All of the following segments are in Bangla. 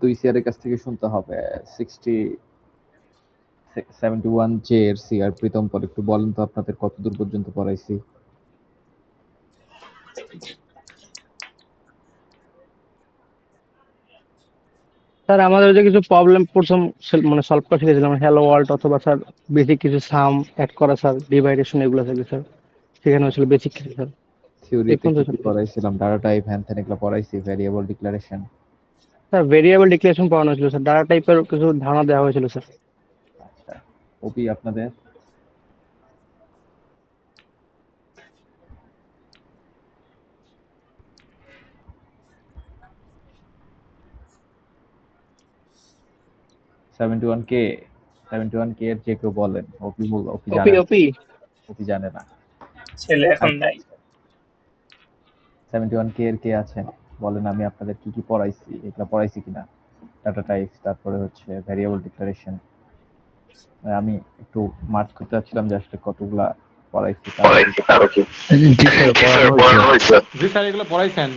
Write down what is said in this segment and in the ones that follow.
দুই সিআরের কাছ থেকে শুনতে হবে 71 জে এর সিআর প্রীতম পর একটু বলেন তো আপনাদের কত দূর পর্যন্ত পড়াইছি। স্যার আমাদের যে কিছু প্রবলেম প্রথম মানে সলভ করে শিখেছিলাম, হ্যালো ওয়ার্ল্ড অথবা স্যার বেসিক কিছু সাম অ্যাড করা স্যার, ডিভাইডেশন এগুলো থাকে স্যার, সেখানে হচ্ছিল বেসিক কিছু স্যার। এই থিওরিতে কি পর্যন্ত কি পড়াইছিলাম? ডাটা টাইপ, হ্যান ত্যান এগুলো পড়াইছি, variable declaration. Sir variable declaration পড়ানো হয়েছিল স্যার, ডাটা টাইপের কিছু ধারণা দেওয়া হয়েছিল স্যার। আচ্ছা, ওপি আপনাদের 71K 71K এর যে কেউ বলেন। ওপি ওপি ওপি জানেন? ওপি ওপি জানে না। ছেলে এখন নাই। 71K এর কে আছেন বলেন, আমি আপনাদের কি কি পড়াইছি, এগুলো পড়াইছি কিনা? ডাটা টাইপ, তারপরে হচ্ছে ভ্যারিয়েবল ডিক্লারেশন। আমি একটু মার্ক করতে চাচ্ছিলাম যে আসলে কতগুলা পড়াইছি তারও কি। জি স্যার পড়ানো হয়েছে। জি স্যার এগুলো পড়াইছেন।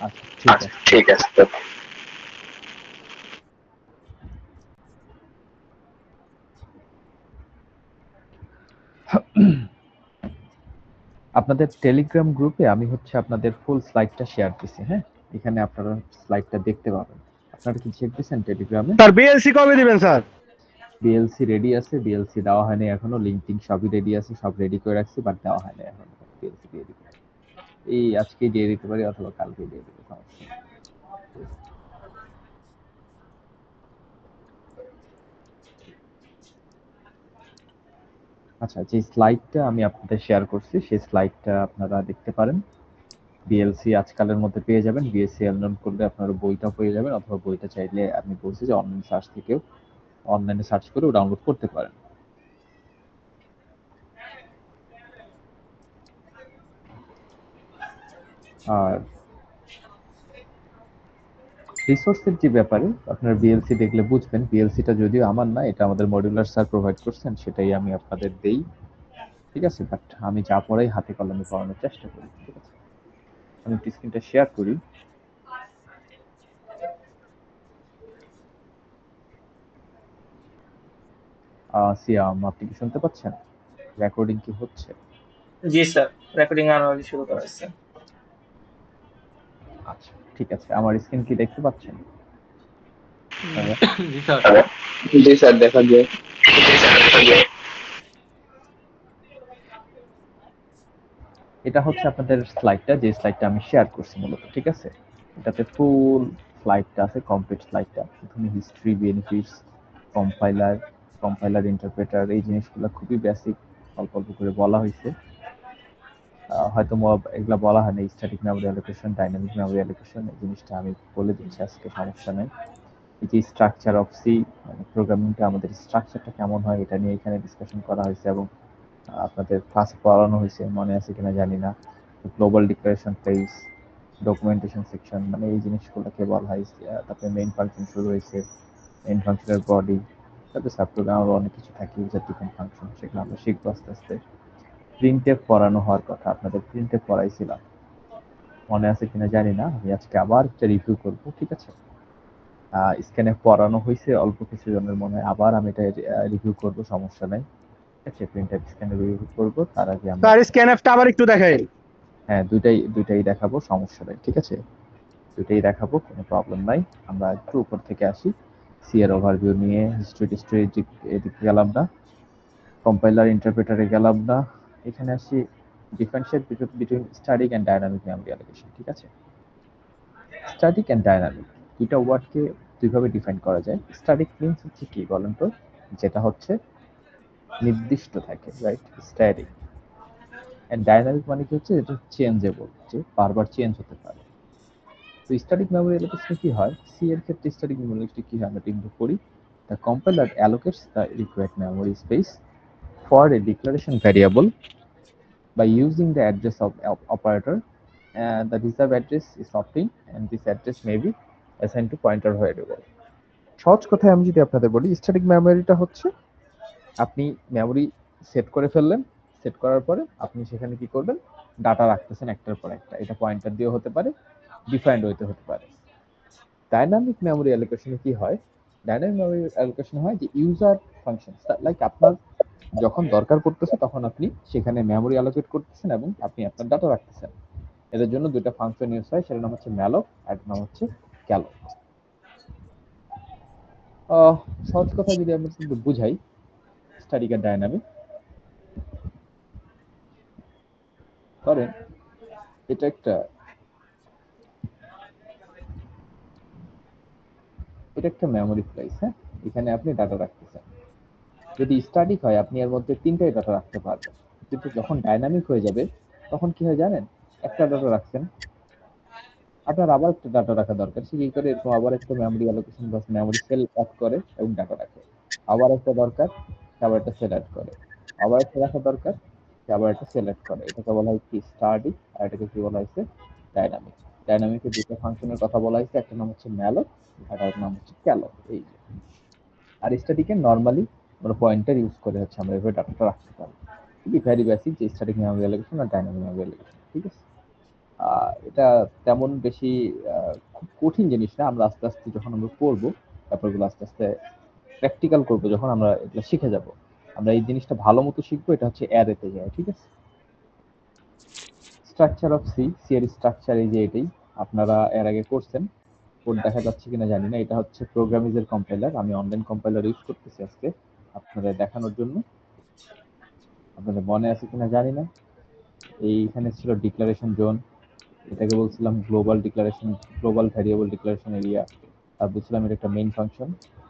আচ্ছা ঠিক আছে। আপনাদের টেলিগ্রাম গ্রুপে আমি হচ্ছে আপনাদের ফুল স্লাইডটা শেয়ার দিছি। হ্যাঁ, এখানে আপনারা স্লাইডটা দেখতে পাবেন। আপনারা কি চেক দিয়েছেন টেলিগ্রামে? স্যার বিএলসি কবে দিবেন স্যার? বিএলসি রেডি আছে, বিএলসি দেওয়া হয়নি এখনো। লিঙ্কিং সবই রেডি আছে, সব রেডি করে রাখছি, বাট দেওয়া হয়নি এখনো। বিএলসি দিয়ে দিতে পারি, এই আজকে দিয়ে দিতে পারি অথবা কালকে দিয়ে দিতে পারি। আচ্ছা, যে স্লাইডটা আমি আপনাদের শেয়ার করছি সেই স্লাইডটা আপনারা দেখতে পারেন। বিএলসি আজকালের মধ্যে পেয়ে যাবেন। বিএসসি এনরোল করলে আপনারা বইটা পেয়ে যাবেন, অথবা বইটা চাইলে আমি বলছি যে অনলাইন সার্চ থেকেও অনলাইনে সার্চ করেও ডাউনলোড করতে পারেন। আর রিসোর্সের যে ব্যাপারে আপনার বিএলসি দেখলে বুঝবেন, বিএলসিটা যদিও আমার না, এটা আমাদের মডিউলার স্যার প্রোভাইড করছেন, সেটাই আমি আপনাদের দেই। ঠিক আছে, বাট আমি যা পড়াই হাতে কলমে পড়ানোর চেষ্টা করি। ঠিক আছে, আমি একটু স্ক্রিনটা শেয়ার করি। সিয়াম, আপনি কি শুনতে পাচ্ছেন? রেকর্ডিং কি হচ্ছে? জি স্যার, রেকর্ডিং অলরেডি শুরু করা হয়েছে। আচ্ছা ঠিক আছে, আমার স্ক্রিন কি দেখতে পাচ্ছেন? জি স্যার। জি স্যার দেখা যায়। এটা হচ্ছে আপনাদের স্লাইডটা, যে স্লাইডটা আমি শেয়ার করছি মূলত। ঠিক আছে, এটাতে ফুল স্লাইডটা আছে, কমপ্লিট স্লাইডটা। প্রথমে হিস্ট্রি, বেনিফিটস, কম্পাইলার ইন্টারপ্রেটার, এই জিনিসগুলো খুবই বেসিক, অল্প অল্প করে বলা হয়েছে। হয়তো এগুলা বলা হয় না, static memory allocation, dynamic memory allocation, এই জিনিসটা আমি বলে দিচ্ছি আজকে, সমস্যা নেই। এই যে স্ট্রাকচার অফ সি, মানে প্রোগ্রামিংটা আমাদের স্ট্রাকচারটা কেমন হয় এটা নিয়ে এখানে ডিসকাশন করা হয়েছে, এবং আপনাদের ক্লাসে পড়ানো হয়েছে, মনে আছে কিনা জানি না। Global declaration page, documentation section, মানে এই জিনিসগুলোকে বলা হয়। তারপরে মেইন ফাংশন শুরু হয়েছে, মেইন ফাংশনের বডি, তারপরে সাব প্রোগ্রাম আরও অনেক কিছু থাকে, ইউজার ডিফাইন্ড ফাংশন, সেগুলো আমরা শিখবো আস্তে আস্তে। প্রিন্টএফ পড়ানো হওয়ার কথা, আপনাদের প্রিন্টএফ পড়াইছিলাম, মনে আছে কিনা জানি না। আমি আজকে আবার একটা রিভিউ করবো। ঠিক আছে, স্ক্যানে পড়ানো হয়েছে অল্প কিছু জনের মনে হয়, আবার আমি এটা রিভিউ করবো, সমস্যা নাই। ঠিক আছে, প্রিন্টএফ স্ক্যানে রিভিউ করবো, তার আগে আমরা স্যার স্ক্যানএফটা আবার একটু দেখাই। হ্যাঁ দুইটাই দেখাবো, সমস্যা নেই। ঠিক আছে, দুইটাই দেখাবো, কোনো প্রবলেম নাই। আমরা একটু উপর থেকে আসি, সি এর ওভারভিউ নিয়ে হিস্ট্রি এদিকে গেলাম না, কম্পাইলার ইন্টারপ্রেটারে গেলাম না, এখানে আসি differentiate between static and dynamic memory allocation. ঠিক আছে, স্ট্যাটিক এন্ড ডাইনামিক দুইটা ওয়ার্ডকে দুইভাবে ডিফাইন করা যায়। স্ট্যাটিক মিন্স হচ্ছে কি বলেন তো, যেটা হচ্ছে নির্দিষ্ট থাকে, রাইট? স্ট্যাটিক। এন্ড ডাইনামিক মানে কি হচ্ছে, এটা চেঞ্জেবল, যে বারবার চেঞ্জ হতে পারে। তো স্ট্যাটিক মেমরি অ্যালোকেশন কি হয়, সি এর ক্ষেত্রে স্ট্যাটিক মেমরি অ্যালোকেশন কি হয় আমরা ইনপুট করি, the compiler allocates the required memory space for a declaration variable by using the address of operator, and the reserve address is obtained, and this address may be assigned to pointer variable. সহজ কথায় আমি যদি আপনাদের বলি, স্ট্যাটিক মেমোরিটা হচ্ছে আপনি মেমোরি সেট করে ফেললেন, সেট করার পরে আপনি সেখানে কি করবেন, ডাটা রাখতেছেন একটার পর একটা। এটা পয়েন্টার দিয়ে হতে পারে, ডিফাইন্ড ওয়েতে হতে পারে। ডাইনামিক মেমোরি অ্যালোকেশনে কি হয়? ডাইনামিক মেমোরি অ্যালোকেশন হয় যে ইউজার ফাংশন, লাইক আপনার যখন দরকার পড়তেছে তখন আপনি সেখানে মেমোরি অ্যালোকেট করতেছেন এবং আপনি আপনার ডাটা রাখতেছেন। এর জন্য দুটো ফাংশন ইউজ হয়, সেটার নাম হচ্ছে ম্যালক আর নাম হচ্ছে ক্যালক। সহজ কথা যদি আমি একটু বুঝাই, স্ট্যাটিক আর ডাইনামিক করেন, এটা একটা মেমোরি প্লেস। হ্যাঁ, এখানে আপনি ডাটা রাখতেছেন। যদি স্ট্যাটিক হয় আপনি এর মধ্যে তিনটাই ডাটা রাখতে পারবেন, কিন্তু যখন ডাইনামিক হয়ে যাবে তখন কি হয় জানেন? একটা ডাটা রাখছেন, আপনার আবার একটা ডাটা রাখা দরকার, সে কি করে? এরকম আবার একটা মেমোরি অ্যালোকেশন বা মেমোরি সেল অ্যাড করে এবং ডাটা রাখে। আবার একটা দরকার, সে আবার একটা সেল অ্যাড করে। আবার একটা রাখা দরকার, সে আবার একটা সেল অ্যাড করে। এটাকে বলা হয় কি? স্ট্যাটিক, আর এটাকে কি বলা হয়েছে? ডাইনামিক। ডাইনামিকের দুটো ফাংশনের কথা বলা হয়েছে, একটা নাম হচ্ছে ম্যালক আর একটা নাম হচ্ছে ক্যালক। এই যে। আর স্ট্যাটিকে নরমালি আমরা পয়েন্টার ইউজ করে হচ্ছে আমরা এভাবে ডাটাটা রাখতে পারি। খুবই ভেরি বেসিক যে স্ট্যাটিক মেমোরি অ্যালোকেশন আর ডাইনামিক মেমোরি অ্যালোকেশন, ঠিক আছে? এটা তেমন বেশি খুব কঠিন জিনিস না। আমরা আস্তে আস্তে যখন আমরা পড়বো, ব্যাপারগুলো আস্তে আস্তে প্র্যাকটিক্যাল করবো, যখন আমরা এগুলো শিখে যাব, আমরা এই জিনিসটা ভালো মতো শিখবো। এটা হচ্ছে অ্যারেতে যায়, ঠিক আছে? স্ট্রাকচার অফ সি, সি এর স্ট্রাকচার এই যে এটাই, আপনারা এর আগে করছেন। কোড দেখা যাচ্ছে কিনা জানি না। এটা হচ্ছে প্রোগ্রামিজের কম্পাইলার। আমি অনলাইন কম্পাইলার ইউজ করতেছি আজকে আপনাদের দেখানোর জন্য। আপনাদের মনে আছে কিনা জানি না। এইখানে ছিল ডিক্লারেশন জোন, এটাকে বলছিলাম global declaration, global variable declaration area. আর বলছিলাম এটা একটা মেইন ফাংশন,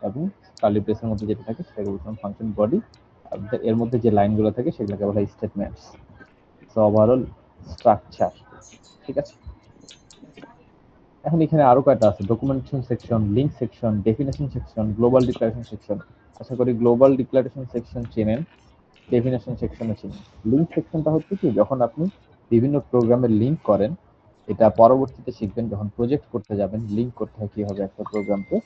এবং কার্লি ব্রেসের মধ্যে যেটা থাকে সেটাকে বলছিলাম ফাংশন বডি। এর মধ্যে যে লাইনগুলো থাকে সেগুলোকে বলা হয় স্টেটমেন্টস। সো ওভারঅল স্ট্রাকচার, ঠিক আছে? এখন এখানে আরো কয়টা আছে: documentation section, link section, definition section, global declaration section. আশা করি গ্লোবাল ডিক্লারেশন সেকশন চেনেন, ডেফিনেশন সেকশনে চেনেন। লিঙ্ক সেকশনটা হচ্ছে কি, যখন আপনি বিভিন্ন প্রোগ্রামের লিঙ্ক করেন, এটা পরবর্তীতে শিখবেন যখন প্রজেক্ট করতে যাবেন, লিঙ্ক করতে হয় কিভাবে একটা প্রোগ্রামকে,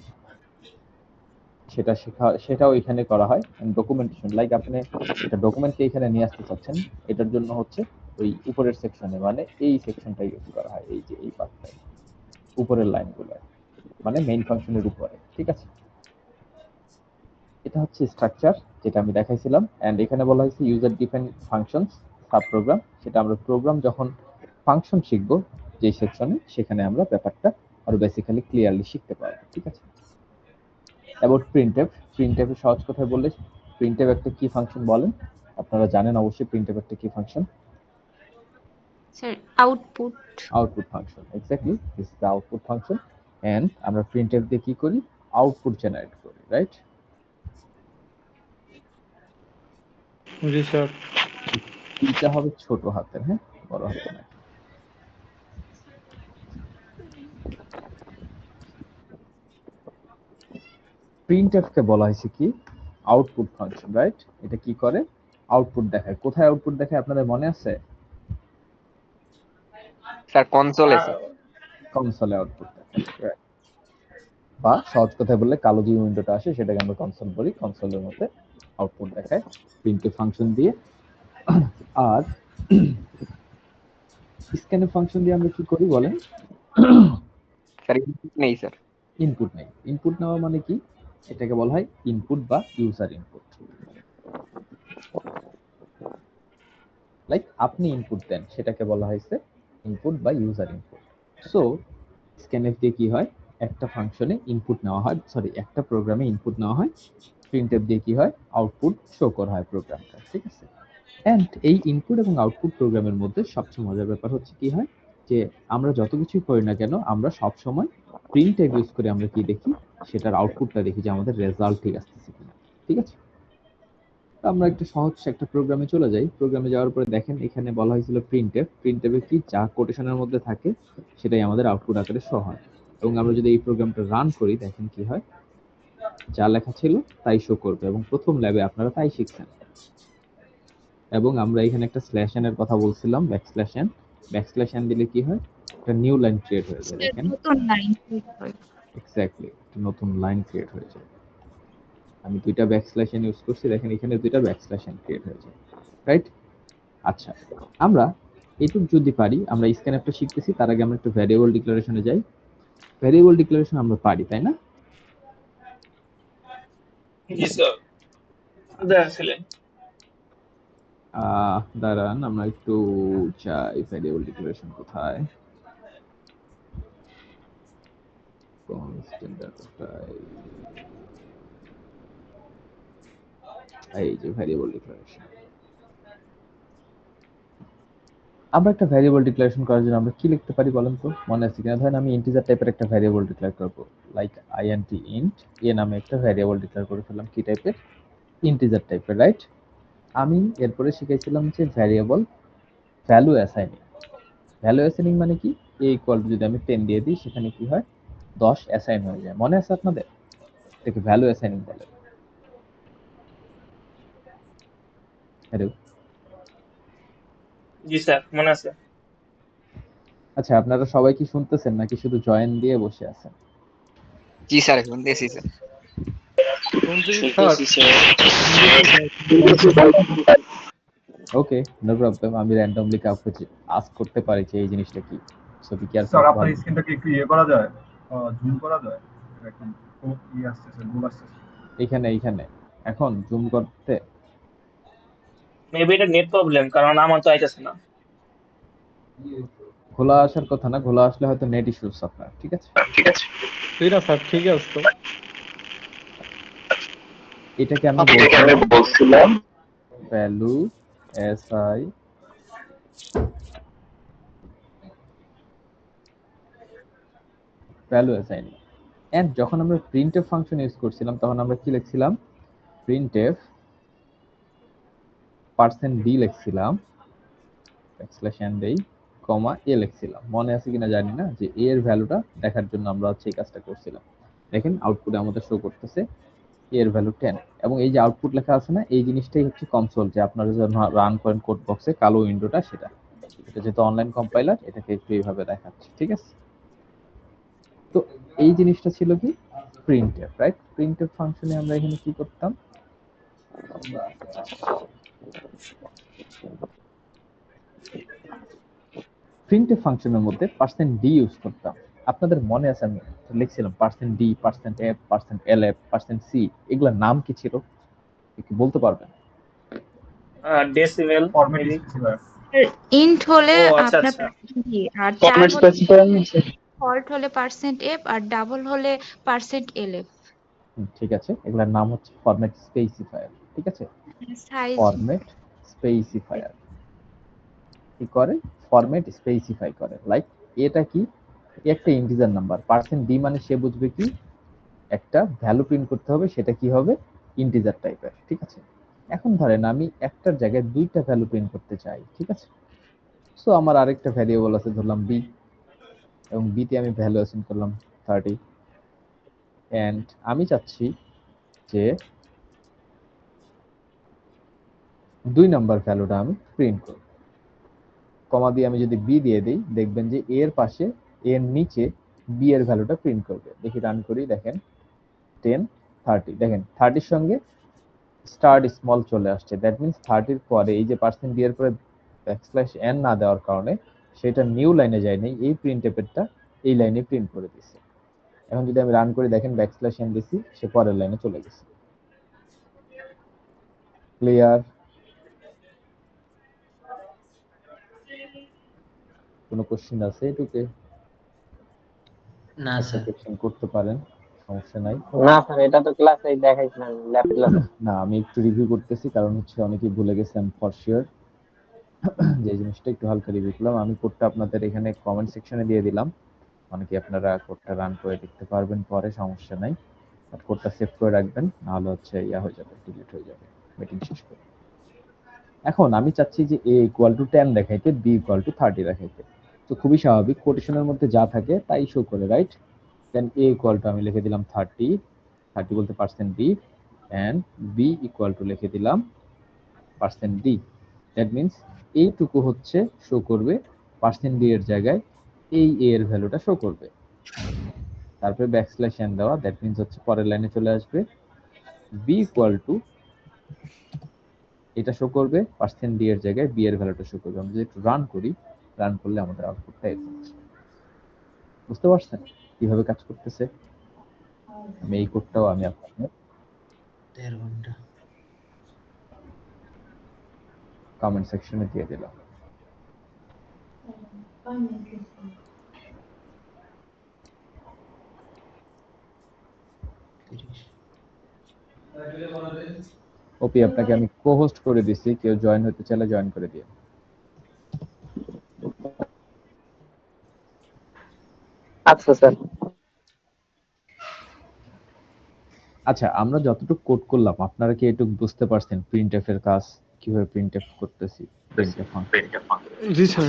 সেটাও এখানে করা হয়। ডকুমেন্টেশন, লাইক আপনি একটা ডকুমেন্টকে এখানে নিয়ে আসতে চাচ্ছেন, এটার জন্য হচ্ছে ওই উপরের সেকশনে, মানে এই সেকশনটা ইউজ করা হয়, এই যে এই পার্টটায়, উপরের লাইনগুলো, মানে মেইন ফাংশনের উপরে, ঠিক আছে? এটা হচ্ছে স্ট্রাকচার যেটা আমি দেখাইছিলাম। এন্ড এখানে বলা হয়েছে user defined functions sub program, সেটা আমরা প্রোগ্রাম যখন ফাংশন শিখব যে সেকশনে, সেখানে আমরা ব্যাপারটা আরো বেসিক্যালি ক্লিয়ারলি শিখতে পারবো, ঠিক আছে? অ্যাবাউট প্রিন্টএফ, প্রিন্টএফের সহজ কথায় বললে প্রিন্টএফ একটা কি ফাংশন বলেন? আপনারা জানেন অবশ্যই প্রিন্টএফ একটা কি function? Sir output. Output function, exactly, this is the output function. And আমরা প্রিন্টএফ দিয়ে কি করি? আউটপুট জেনারেট করি, রাইট? জি স্যার। এটা হবে ছোট হাতের, হ্যাঁ, বড় হাতের না। প্রিন্টএফ কে বলা হয়েছে কি? Output function, right? এটা কি করে? আউটপুট দেখায়। কোথায় আউটপুট দেখায় আপনাদের মনে আছে? স্যার কনসোলে স্যার। কনসোলে আউটপুট দেখায়, right? বা সহজ কথায় বললে কালো যে উইন্ডোটা আসে সেটাকে আমরা কনসোল বলি। কনসোলের মধ্যে আউটপুট দেখায় প্রিন্টএফ ফাংশন দিয়ে। আর স্ক্যানএফ ফাংশন দিয়ে আমরা কি করি বলেন? স্যার ইনপুট নেই স্যার। ইনপুট নেই। ইনপুট নেওয়া মানে কি? এটাকে বলা হয় ইনপুট বা ইউজার ইনপুট। লাইক আপনি ইনপুট দেন, সেটাকে বলা হয়েছে ইনপুট বা ইউজার ইনপুট। সো স্ক্যানএফ দিয়ে কি হয়? একটা ফাংশনে ইনপুট নেওয়া হয়, সরি একটা প্রোগ্রামে ইনপুট নেওয়া হয়। প্রিন্টএফ দিয়ে কি হয়? আউটপুট শো করা হয় প্রোগ্রামটা, ঠিক আছে? এন্ড এই ইনপুট এবং আউটপুট প্রোগ্রামের মধ্যে সবচেয়ে মজার ব্যাপার হচ্ছে কি হয়, যে আমরা যত কিছুই করি না কেন, আমরা সব সময় প্রিন্টএফ ইউজ করে আমরা কি দেখি? সেটার আউটপুটটা দেখি যে আমাদের রেজাল্ট ঠিক আসতেছে কিনা, ঠিক আছে? আমরা একটু সহজ একটা প্রোগ্রামে চলে যাই। প্রোগ্রামে যাওয়ার পরে দেখেন এখানে বলা হয়েছিল প্রিন্টএফ। প্রিন্টএফে কি যা কোটেশনের মধ্যে থাকে সেটাই আমাদের আউটপুট আকারে শো হয়। এবং আমরা যদি এই প্রোগ্রামটা রান করি, দেখেন কি হয়? যা লেখা ছিল তাই শো করবে, এবং প্রথম ল্যাবে আপনারা তাই শিখছেন। এবং আমরা এখানে একটা স্ল্যাশ এন এর কথা বলছিলাম, ব্যাকস্ল্যাশ এন। ব্যাকস্ল্যাশ এন দিলে কি হয়? একটা নিউ লাইন ক্রিয়েট হয়ে যায়, দেখেন। নতুন লাইন হয়। এক্স্যাক্টলি, একটা নতুন লাইন ক্রিয়েট হয়ে যায়। আমি দুইটা ব্যাকস্ল্যাশ এন ইউজ করছি, দেখেন এখানে দুইটা ব্যাকস্ল্যাশ এন ক্রিয়েট হয়ে যায়, রাইট? আচ্ছা, আমরা এটুক যদি পারি, আমরা স্ক্যানএফটা শিখতেছি, তার আগে আমরা একটু ভ্যারিয়েবল ডিক্লারেশনে যাই। ভ্যারিয়েবল ডিক্লারেশন আমরা পারি, তাই না? জি স্যার, দেখাচ্ছিলেন। দাঁড়ান, আমরা একটু চাই ভ্যারিয়েবল ডিক্লারেশন কোথায়, কনস্ট্যান্ট ডাটা টাইপ, এই যে ভ্যারিয়েবল ডিক্লারেশন। আমরা একটা ভ্যারিয়েবল ডিক্লারেশন করার জন্য আমরা কি লিখতে পারি বলেন তো, মনে আছে কিনা? ধরেন আমি ইন্টিজার টাইপের একটা ভ্যারিয়েবল ডিক্লেয়ার করব, লাইক int int এ নামে একটা ভ্যারিয়েবল ডিক্লেয়ার করে ফেললাম, কি টাইপের? ইন্টিজার টাইপের, রাইট? আমি এরপরে শিখেছিলাম যে variable value assigning. Value assigning মানে কি? a ইকুয়াল টু যদি আমি 10 দিয়ে দিই, সেখানে কি হয়? 10 অ্যাসাইন হয়ে যায়। মনে আছে আপনাদের? এটাকে ভ্যালু অ্যাসাইনিং বলে। হ্যালো। জি স্যার, মনে আছে। আচ্ছা, আপনারা সবাই কি শুনতেছেন নাকি শুধু জয়েন দিয়ে বসে আছেন? জি স্যার, শুনতেছি স্যার। Okay, no problem. আমি র্যান্ডমলি কাউকে আস্ক করতে পারি যে এই জিনিসটা কি। So be sir careful. আপনার স্ক্রিনটাকে একটু ইয়ে করা যায়, জুম করা যায়? এটা এখন খুব ইয়ে আসতেছে, ভুল আসতেছে। এইখানে এখন জুম করতে মেবি এটা নেট প্রবলেম, কারণ আমার তো আইতেছে না। খোলা আসার কথা না, খোলা আসলে হয়তো নেট ইস্যুস আপনার, ঠিক আছে? ঠিক আছে স্যার, ঠিক আছে তো। এটাকে আমি বলছিলাম value SI value assigning. And যখন আমরা প্রিন্টএফ ফাংশন ইউজ করছিলাম তখন আমরা কি লিখছিলাম? প্রিন্টএফ %d লিখছিলাম, ব্যাকস্ল্যাশ n দেই, কমা a লিখছিলাম। মনে আছে কিনা জানি না, যে a এর ভ্যালুটা দেখার জন্য আমরা হচ্ছে এই কাজটা করছিলাম। দেখেন আউটপুটে আমাদের শো করতেছে a এর ভ্যালু 10, এবং এই যে আউটপুট লেখা আছে না, এই জিনিসটাই হচ্ছে কনসোল, যে আপনারা যখন রান করেন কোড বক্সে কালো উইন্ডোটা, সেটা। এটা যেহেতু অনলাইন কম্পাইলার, এটাকে একটু এইভাবে দেখাচ্ছে, ঠিক আছে? তো এই জিনিসটা ছিল কি? Printf, right? প্রিন্টএফ ফাংশনে আমরা এখানে কি করতাম? প্রিন্টএফ ফাংশনের মধ্যে %d ইউজ করতাম। আপনাদের মনে আছে আমি লিখছিলাম %d, %f, %lf, %c, এগুলোর নাম কি ছিল একটু বলতে পারবেন? Decimal format maybe. Specifier. Int হলে ও আচ্ছা আপনার আচ্ছা। জি, আর চার ফরম্যাট হলে স্পেসিফায়ার। ফল্ট হলে পার্সেন্ট এফ, আর ডাবল হলে পার্সেন্ট এলএফ। ঠিক আছে, এগুলোর নাম হচ্ছে ফরম্যাট স্পেসিফায়ার, ঠিক আছে? সাইজ ফরম্যাট স্পেসিফায়ার কি করে? ফরম্যাট স্পেসিফাই করে। লাইক এটা কি? একটা ইন্টিজার নাম্বার, %d মানে সে বুঝবে কি একটা ভ্যালু প্রিন্ট করতে হবে, সেটা কি হবে? ইন্টিজার টাইপের, ঠিক আছে? এখন ধরেন আমি একটার জায়গায় দুইটা ভ্যালু প্রিন্ট করতে চাই, ঠিক আছে? সো আমার আরেকটা ভ্যারিয়েবল আছে, ধরলাম b, এবং b তে আমি ভ্যালু অ্যাসাইন করলাম 30, এন্ড আমি চাচ্ছি যে 2 নাম্বার ভ্যালুটা আমি প্রিন্ট করব। কমা দিয়ে আমি যদি b দিয়ে দেই, দেখবেন যে a এর পাশে, a এর নিচে b এর ভ্যালুটা প্রিন্ট করবে। দেখি রান করি, দেখেন 10 30, দেখেন 30 এর সঙ্গে স্টার্ট স্মল চলে আসছে। দ্যাট মিন্স 30 এর পরে এই যে %d এর পরে ব্যাকস্ল্যাশ n না দেওয়ার কারণে সেটা নিউ লাইনে যায় নাই, এই প্রিন্টএফেরটা এই লাইনে প্রিন্ট করে দিছে। এখন যদি আমি রান করি, দেখেন ব্যাকস্ল্যাশ n দিছি, সে পরের লাইনে চলে গেছে। ক্লিয়ার? কোনো কোশ্চেন আছে এটুকে? না একটা স্যার। কোশ্চেন করতে পারেন, সমস্যা নাই। না স্যার, এটা তো ক্লাসে দেখাইছিলাম, ল্যাব ক্লাসে। না, আমি একটু রিভিউ করতেছি, কারণ হচ্ছে অনেকেই ভুলে গেছেন ফর শিওর, যে জিনিসটা একটু হালকা রিভিউ করলাম। আমি কোডটা আপনাদের এখানে কমেন্ট সেকশনে দিয়ে দিলাম, অনেকে আপনারা কোডটা রান করে দেখতে পারবেন পরে, সমস্যা নাই। আর কোডটা সেভ করে রাখবেন, নাহলে হচ্ছে ইয়া হয়ে যাবে, ডিলিট হয়ে যাবে মিটিং শেষ করে। এখন আমি চাচ্ছি যে a ইকুয়াল টু 10 দেখাইতে, b ইকুয়াল টু 30 দেখাইতে। তো খুবই স্বাভাবিক, কোটেশনের মধ্যে যা থাকে তাই শো করে, right? Then a equal to আমি লিখে দিলাম 30, 30 বলতে %d, and b equal to লিখে দিলাম %d। দ্যাট মিন্স এইটুকু হচ্ছে শো করবে %d এর জায়গায় এই a এর ভ্যালুটা শো করবে। তারপরে ব্যাকস্ল্যাশ n দেওয়া, দ্যাট মিন্স হচ্ছে পরের লাইনে চলে আসবে b ইকুয়াল টু, এটা শো করবে %d এর জায়গায় b এর ভ্যালুটা শো করবে। আমরা যদি একটু রান করি, রান করলে আমাদের আউটপুটটা এরকম আসবে। বুঝতে পারছেন? কিভাবে কাজ করতেছে আমি এই কোডটাও আমি আপনাকে 1.5 ঘন্টা কমেন্ট সেকশনে দিয়ে দিলাম। ওপি আপনাকে আমি কো-হোস্ট করে দিছি, কেউ জয়েন হতে চাইলে জয়েন করে দিও। আচ্ছা স্যার। আচ্ছা, আমরা যতটুকু কোড করলাম আপনারা কি এটুকু বুঝতে পারছেন প্রিন্টএফ এর কাজ কিভাবে প্রিন্টএফ করতেছি, প্রিন্টএফ ফাংশন? জি স্যার।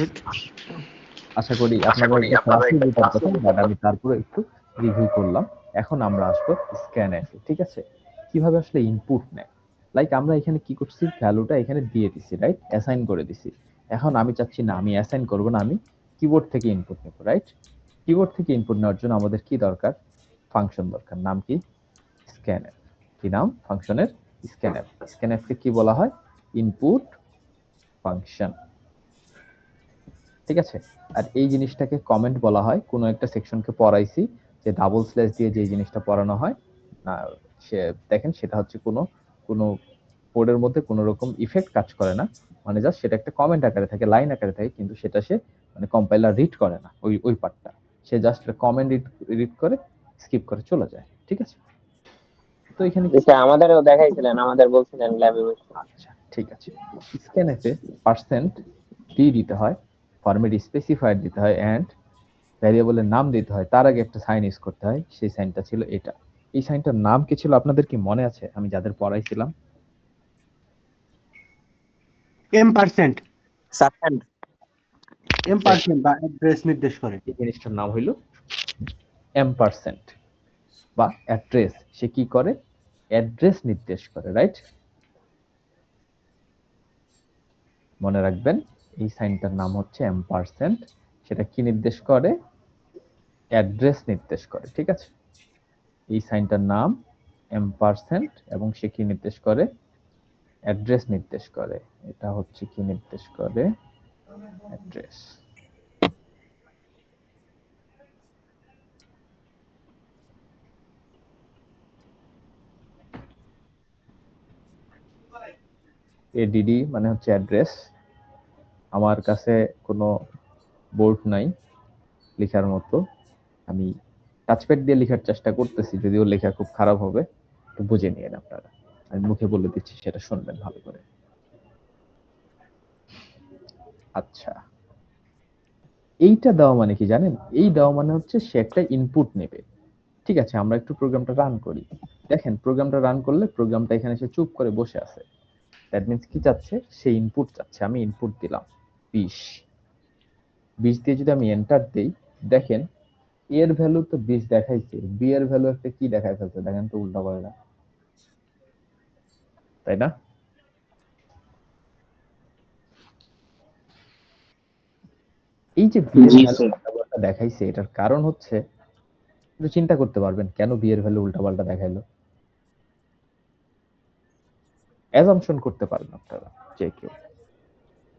আশা করি আপনারা এটা ক্লাসে বুঝতে পারছেন, বাট আমি তারপরে একটু রিভিউ করলাম। এখন আমরা আসবো স্ক্যানএফ এ, ঠিক আছে? কিভাবে আসলে ইনপুট নেয়। লাইক আমরা এখানে কি করছি, ভ্যালুটা এখানে দিয়ে দিছি, রাইট? অ্যাসাইন করে দিছি। এখন আমি চাচ্ছি না আমি অ্যাসাইন করব না, আমি কিবোর্ড থেকে ইনপুট নেব, রাইট? কিবোর্ড থেকে ইনপুট নেওয়ার জন্য আমাদের কি দরকার? ফাংশন দরকার। নাম কি? স্ক্যানএফ। কি নাম ফাংশনের? স্ক্যানএফ। স্ক্যানএফ কে কি বলা হয়? ইনপুট ফাংশন, ঠিক আছে? আর এই জিনিসটাকে কমেন্ট বলা হয়। কোনো একটা সেকশনকে পড়াইছি যে ডাবল স্ল্যাশ দিয়ে যে জিনিসটা পড়ানো হয় না, সে দেখেন সেটা হচ্ছে কোনো কোনো কোডের মধ্যে কোনো রকম ইফেক্ট কাজ করে না, মানে জাস্ট সেটা একটা কমেন্ট আকারে থাকে, লাইন আকারে থাকে, কিন্তু সেটা সে মানে কম্পাইলার রিড করে না ওই ওই পার্টটা, সে জাস্ট কমেন্ট রিড করে স্কিপ করে চলে যায়, ঠিক আছে? তো এখানে জি স্যার, আমাদেরও দেখাইছিলেন, আমাদের বলছিলেন ল্যাবে বসে। আচ্ছা ঠিক আছে, স্ক্যানএফে পার্সেন্ট দিয়ে দিতে হয়, ফরম্যাট স্পেসিফায়ার দিতে হয়, এন্ড ভ্যারিয়েবলের নাম দিতে হয়, তার আগে একটা সাইন ইউজ করতে হয়। সেই সাইনটা ছিল এটা। এই সাইনটার নাম কি ছিল আপনাদের কি মনে আছে? আমি যাদের পড়াইছিলাম M% সাবস্ট্যান্ড। M% বা অ্যাড্রেস নির্দেশ করে। এই জিনিসটার নাম হইল এম্পারসেন্ট বা অ্যাড্রেস। সে কি করে? অ্যাড্রেস নির্দেশ করে, রাইট? মনে রাখবেন এই সাইনটার নাম হচ্ছে এম্পারসেন্ট। সেটা কি নির্দেশ করে? অ্যাড্রেস নির্দেশ করে, ঠিক আছে? এই সাইনটার নাম এম্পারসেন্ট এবং সে কি নির্দেশ করে? অ্যাড্রেস নির্দেশ করে। এটা হচ্ছে কি নির্দেশ করে? অ্যাড্রেস। এডিডি মানে হচ্ছে অ্যাড্রেস। আমার কাছে কোনো বোর্ড নাই লেখার মতো, আমি টাচপ্যাড দিয়ে লেখার চেষ্টা করতেছি, যদিও লেখা খুব খারাপ হবে, একটু বুঝে নিয়েন আপনারা। আমি মুখে বলে দিচ্ছি, সেটা শুনবেন ভালো করে। আচ্ছা, এইটা দেওয়া মানে কি জানেন? এই দেওয়া মানে হচ্ছে সে একটা ইনপুট নেবে, ঠিক আছে? আমরা একটু প্রোগ্রামটা রান করি। দেখেন প্রোগ্রামটা রান করলে প্রোগ্রামটা এখানে সে চুপ করে বসে আছে। দ্যাট মিন্স কি চাচ্ছে? সে ইনপুট চাচ্ছে। আমি ইনপুট দিলাম 20। 20 দিয়ে যদি আমি এন্টার দেই, দেখেন এর ভ্যালু তো 20 দেখাইছে, বি এর ভ্যালু একটা কি দেখায় ফেলছে, দেখেন তো উল্টা পাল্টা, তাই না? এই যে বি এর জি ভ্যালু স্যার। উল্টা পাল্টা দেখাইছে, এটার কারণ হচ্ছে, একটু চিন্তা করতে পারবেন কেন বি এর ভ্যালু উল্টা পাল্টা দেখাইলো? অ্যাজাম্পশন করতে পারেন আপনারা, যে কেউ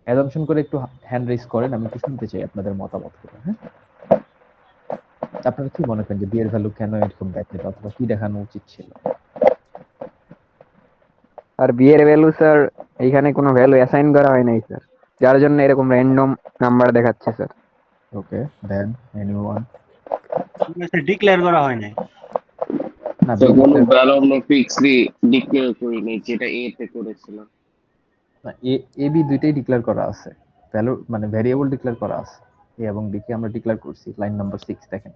অ্যাজাম্পশন করে একটু হ্যান্ড রেজ করেন, আমি একটু শুনতে চাই আপনাদের মতামত গুলো। হ্যাঁ, আপনারা কি মনে করেন যে বি এর ভ্যালু কেন এরকম দেখাইলো, অথবা কি দেখানো উচিত ছিল? আর বি এর ভ্যালু স্যার, এখানে কোনো ভ্যালু অ্যাসাইন করা হয় নাই স্যার, যার জন্য এরকম র্যান্ডম নাম্বার দেখাচ্ছে স্যার। ওকে, দেন এনিওয়ান? ডিক্লেয়ার করা হয় নাই। না, তো বি কোনো ডিক্লেয়ার, ভ্যালু আমরা ফিক্সলি ডিক্লেয়ার করিনি, যেটা এ তে করেছিলাম। না এ এ বি দুইটাই ডিক্লেয়ার করা আছে, ভ্যালু মানে ভ্যারিয়েবল ডিক্লেয়ার করা আছে। এ এবং বি কে আমরা ডিক্লেয়ার করছি, লাইন নাম্বার 6 দেখেন।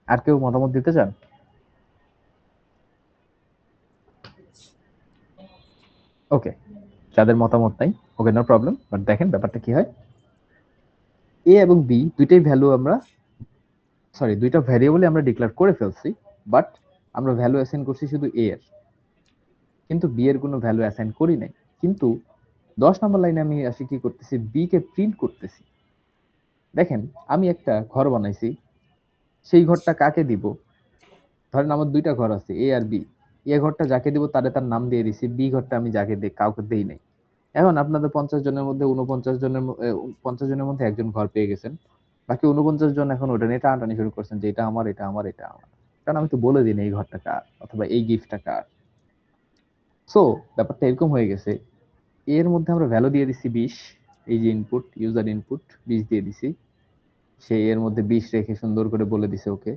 আর কেউ মতামত দিতে চান? ওকে, যাদের মতামত নাই, ওকে নো প্রবলেম। বাট দেখেন ব্যাপারটা কি হয়, এ এবং বি দুইটাই ভ্যালু আমরা, সরি দুইটা ভ্যারিয়েবলে আমরা ডিক্লেয়ার করে ফেলছি, বাট আমরা ভ্যালু অ্যাসাইন করছি শুধু এ এর, কিন্তু বি এর কোনো ভ্যালু অ্যাসাইন করি নাই। কিন্তু 10 নম্বর লাইনে আমি আসি কি করতেছি, বি কে প্রিন্ট করতেছি। দেখেন আমি একটা ঘর বানাইছি, সেই ঘরটা কাকে দিব? ধরেন আমার দুইটা ঘর আছে, এ আর বি। এ ঘরটা যাকে দিব তারে তার নাম দিয়ে দিছি, বি ঘরটা আমি যাকে কাউকে দেই নাই। এখন আপনাদের 50 জনের মধ্যে 50 জনের মধ্যে একজন ঘর পেয়ে গেছেন, বাকি 49 জন এখন ওটা নিয়ে টানাটানি শুরু করছেন যে এটা আমার, এটা আমার, এটা আমার। কারণ আমি তো বলে দিই না এই ঘরটা কার অথবা এই গিফটটা কার। সো ব্যাপারটা এরকম হয়ে গেছে, এর মধ্যে আমরা ভ্যালু দিয়ে দিচ্ছি 20, এই যে ইনপুট, ইউজার ইনপুট 20 দিয়ে দিছি, সে এর মধ্যে 20 রেখে সুন্দর করে বলে দিছে ওকে।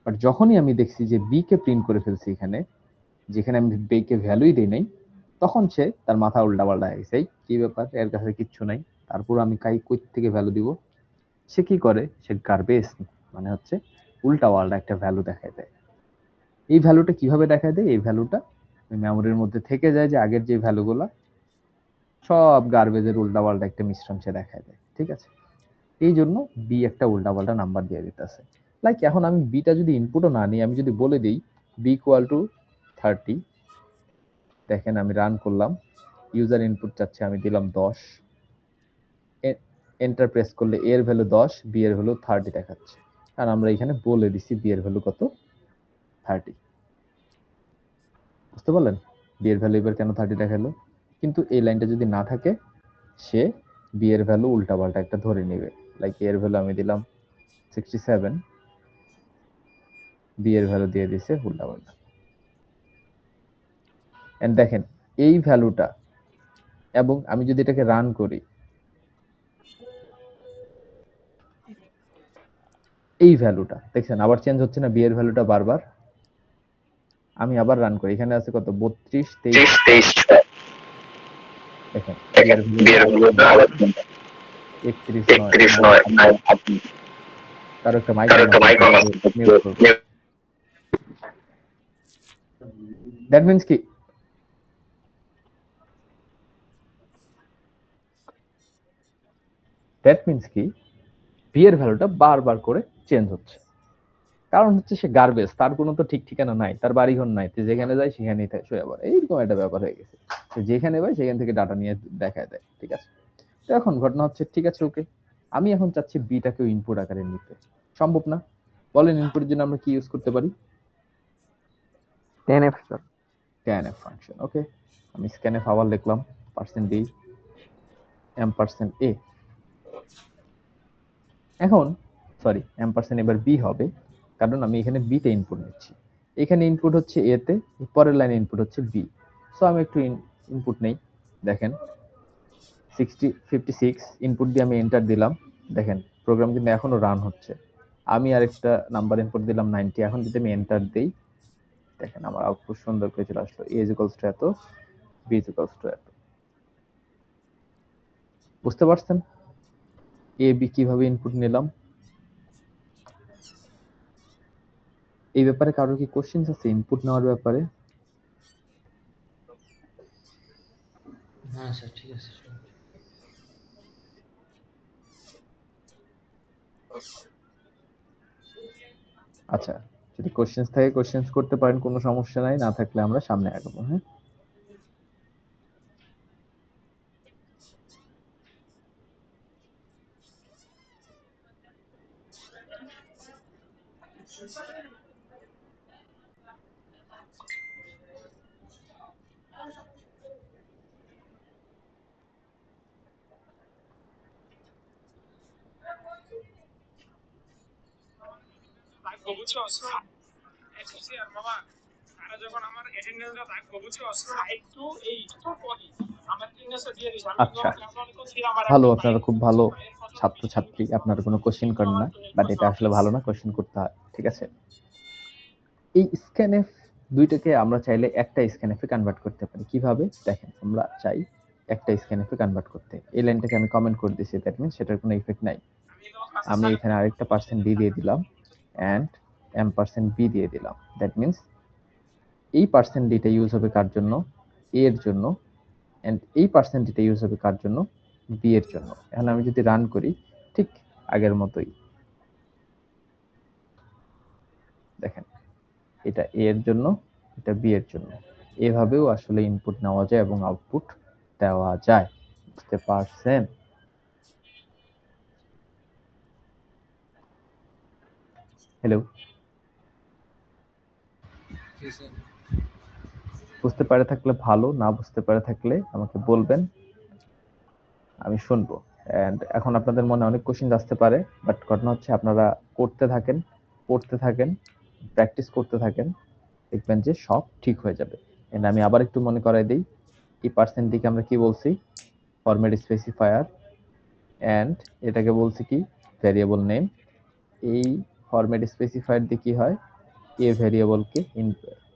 বাট যখনই আমি দেখছি যে বি কে প্রিন্ট করে ফেলছি এখানে, যেখানে আমি বি কে ভ্যালুই দেই নাই, তখন সে তার মাথা উল্টা পাল্টা হয়ে গেছে, এই কি ব্যাপার, এর কাছে কিচ্ছু নাই, তারপর আমি কই থেকে ভ্যালু দিব। সে কি করে, সে গার্বেজ মানে হচ্ছে উল্টা পাল্টা একটা ভ্যালু দেখায় দেয়। এই ভ্যালুটা কিভাবে দেখায় দেয়, এই ভ্যালুটা মেমোরির মধ্যে থেকে যায় যে আগের যে ভ্যালুগুলা সব গার্বেজের উল্টা পাল্টা একটা মিশ্রণ সে দেখায় দেয়, ঠিক আছে। এই জন্য বি একটা উল্টাপাল্টা নাম্বার দিয়ে দিতেছে। লাইক এখন আমি বিটা যদি ইনপুটও না নিই, আমি যদি বলে দিই বি ইকুয়াল টু 30, দেখেন আমি রান করলাম, ইউজার ইনপুট চাচ্ছে, আমি দিলাম 10, এন্টার প্রেস করলে এ এর ভ্যালু 10, বি এর ভ্যালু 30 দেখাচ্ছে, কারণ আমরা এখানে বলে দিছি বি এর ভ্যালু কত, 30। বুঝতে পারলেন বি এর ভ্যালু এবার কেন 30 দেখালো। কিন্তু এই লাইনটা যদি না থাকে, সে বি এর ভ্যালু উল্টাপাল্টা একটা ধরে নেবে। লাইক এর ভ্যালু আমি দিলাম 67, বি এর ভ্যালু দিয়ে দিছে উল্টাপাল্টা। এন্ড দেখেন এই ভ্যালুটা, এবং আমি যদি এটাকে রান করি, এই ভ্যালুটা দেখছেন আবার চেঞ্জ হচ্ছে না, বি এর ভ্যালুটা বারবার। আমি আবার রান করি, এখানে আছে কত, 32, 23, দেখেন বি এর ভ্যালুটা 31, 9। কারো একটা মাইক মিউট করব। দ্যাট মিন্স কি, বি এর ভ্যালুটা বারবার করে চেঞ্জ হচ্ছে, কারণ হচ্ছে সে গার্বেজ, তার কোনো তো ঠিক ঠিকানা নাই, তার বাড়িঘর নাই, সে যেখানে যায় সেখানেই শুয়ে পড়ে, এইরকম একটা ব্যাপার হয়ে গেছে। সে যেখানে যায় সেখান থেকে ডাটা নিয়ে দেখায় দেয়, ঠিক আছে। তো এখন ঘটনা হচ্ছে, ঠিক আছে ওকে, আমি এখন চাচ্ছি বিটাকে ইনপুট আকারে নিতে, সম্ভব না। বলেন ইনপুটের জন্য আমরা কি ইউজ করতে পারি, 10f স্যার। scanf function. ওকে, আমি scanf আবার লিখলাম %d %a। এখন সরি এবার বি হবে, কারণ আমি এখানে বি তে ইনপুট নিচ্ছি, এখানে ইনপুট হচ্ছে এ তে, পরের লাইনে ইনপুট হচ্ছে বি। সো আমি একটু ইনপুট নেই, দেখেন 56 ইনপুট দিয়ে আমি এন্টার দিলাম, দেখেন প্রোগ্রাম কিন্তু এখনো রান হচ্ছে। আমি আরেকটা নাম্বার ইনপুট দিলাম 90, এখন যদি আমি এন্টার দেই, দেখেন আমার আউটপুট সুন্দর করে চলে আসলো, a ইকুয়ালস টু এত, b ইকুয়ালস টু এত। বুঝতে পারছেন এ বি কিভাবে ইনপুট নিলাম। এই ব্যাপারে কারোর কি কোশ্চেন আছে ইনপুট নেওয়ার ব্যাপারে? হ্যাঁ স্যার ঠিক আছে। আচ্ছা, যদি কোশ্চেন্স থাকে কোশ্চেন্স করতে পারেন, কোনো সমস্যা নাই, না থাকলে আমরা সামনে আগাবো। হ্যাঁ, আচ্ছা ভালো, আপনারা খুব ভালো ছাত্রছাত্রী, আপনারা কোনো কোশ্চেন করেন না, বাট এটা আসলে ভালো না, কোশ্চেন করতে হয়, ঠিক আছে। এই স্ক্যানএফ দুইটাকে আমরা চাইলে একটা স্ক্যানএফ এ কনভার্ট করতে পারি, কিভাবে দেখেন, আমরা চাই একটা স্ক্যানএফ এ কনভার্ট করতে, এই লাইনটাকে আমি কমেন্ট করে দিয়েছি, দ্যাট মিন্স সেটার কোনো ইফেক্ট নাই। আমি এখানে আরেকটা %d দিয়ে দিলাম এন্ড %b দিয়ে দিলাম, দ্যাট মিন্স এই %dটা ইউজ হবে কার জন্য, a এর জন্য, এন্ড এই %dটা ইউজ হবে কার জন্য, b এর জন্য। এখন আমি যদি রান করি, ঠিক আগের মতোই, দেখেন এটা a এর জন্য, এটা b এর জন্য, এভাবেও আসলে ইনপুট নেওয়া যায় এবং আউটপুট দেওয়া যায়। বুঝতে পারছেন? হ্যালো, বুঝতে পারে থাকলে ভালো, না বুঝতে পারে থাকলে আমাকে বলবেন, আমি শুনবো। এন্ড এখন আপনাদের মনে অনেক কোশ্চেন আসতে পারে, বাট ঘটনা হচ্ছে আপনারা করতে থাকেন, পড়তে থাকেন, প্র্যাকটিস করতে থাকেন, দেখবেন যে সব ঠিক হয়ে যাবে। এন্ড আমি আবার একটু মনে করাই দিই, এই পার্সেন্টটিকে আমরা কি বলছি? Format specifier. এন্ড এটাকে বলছি কি? Variable name. এই ফরম্যাট স্পেসিফায়ার দিয়ে কি হয়? এ ভ্যারিয়েবলকে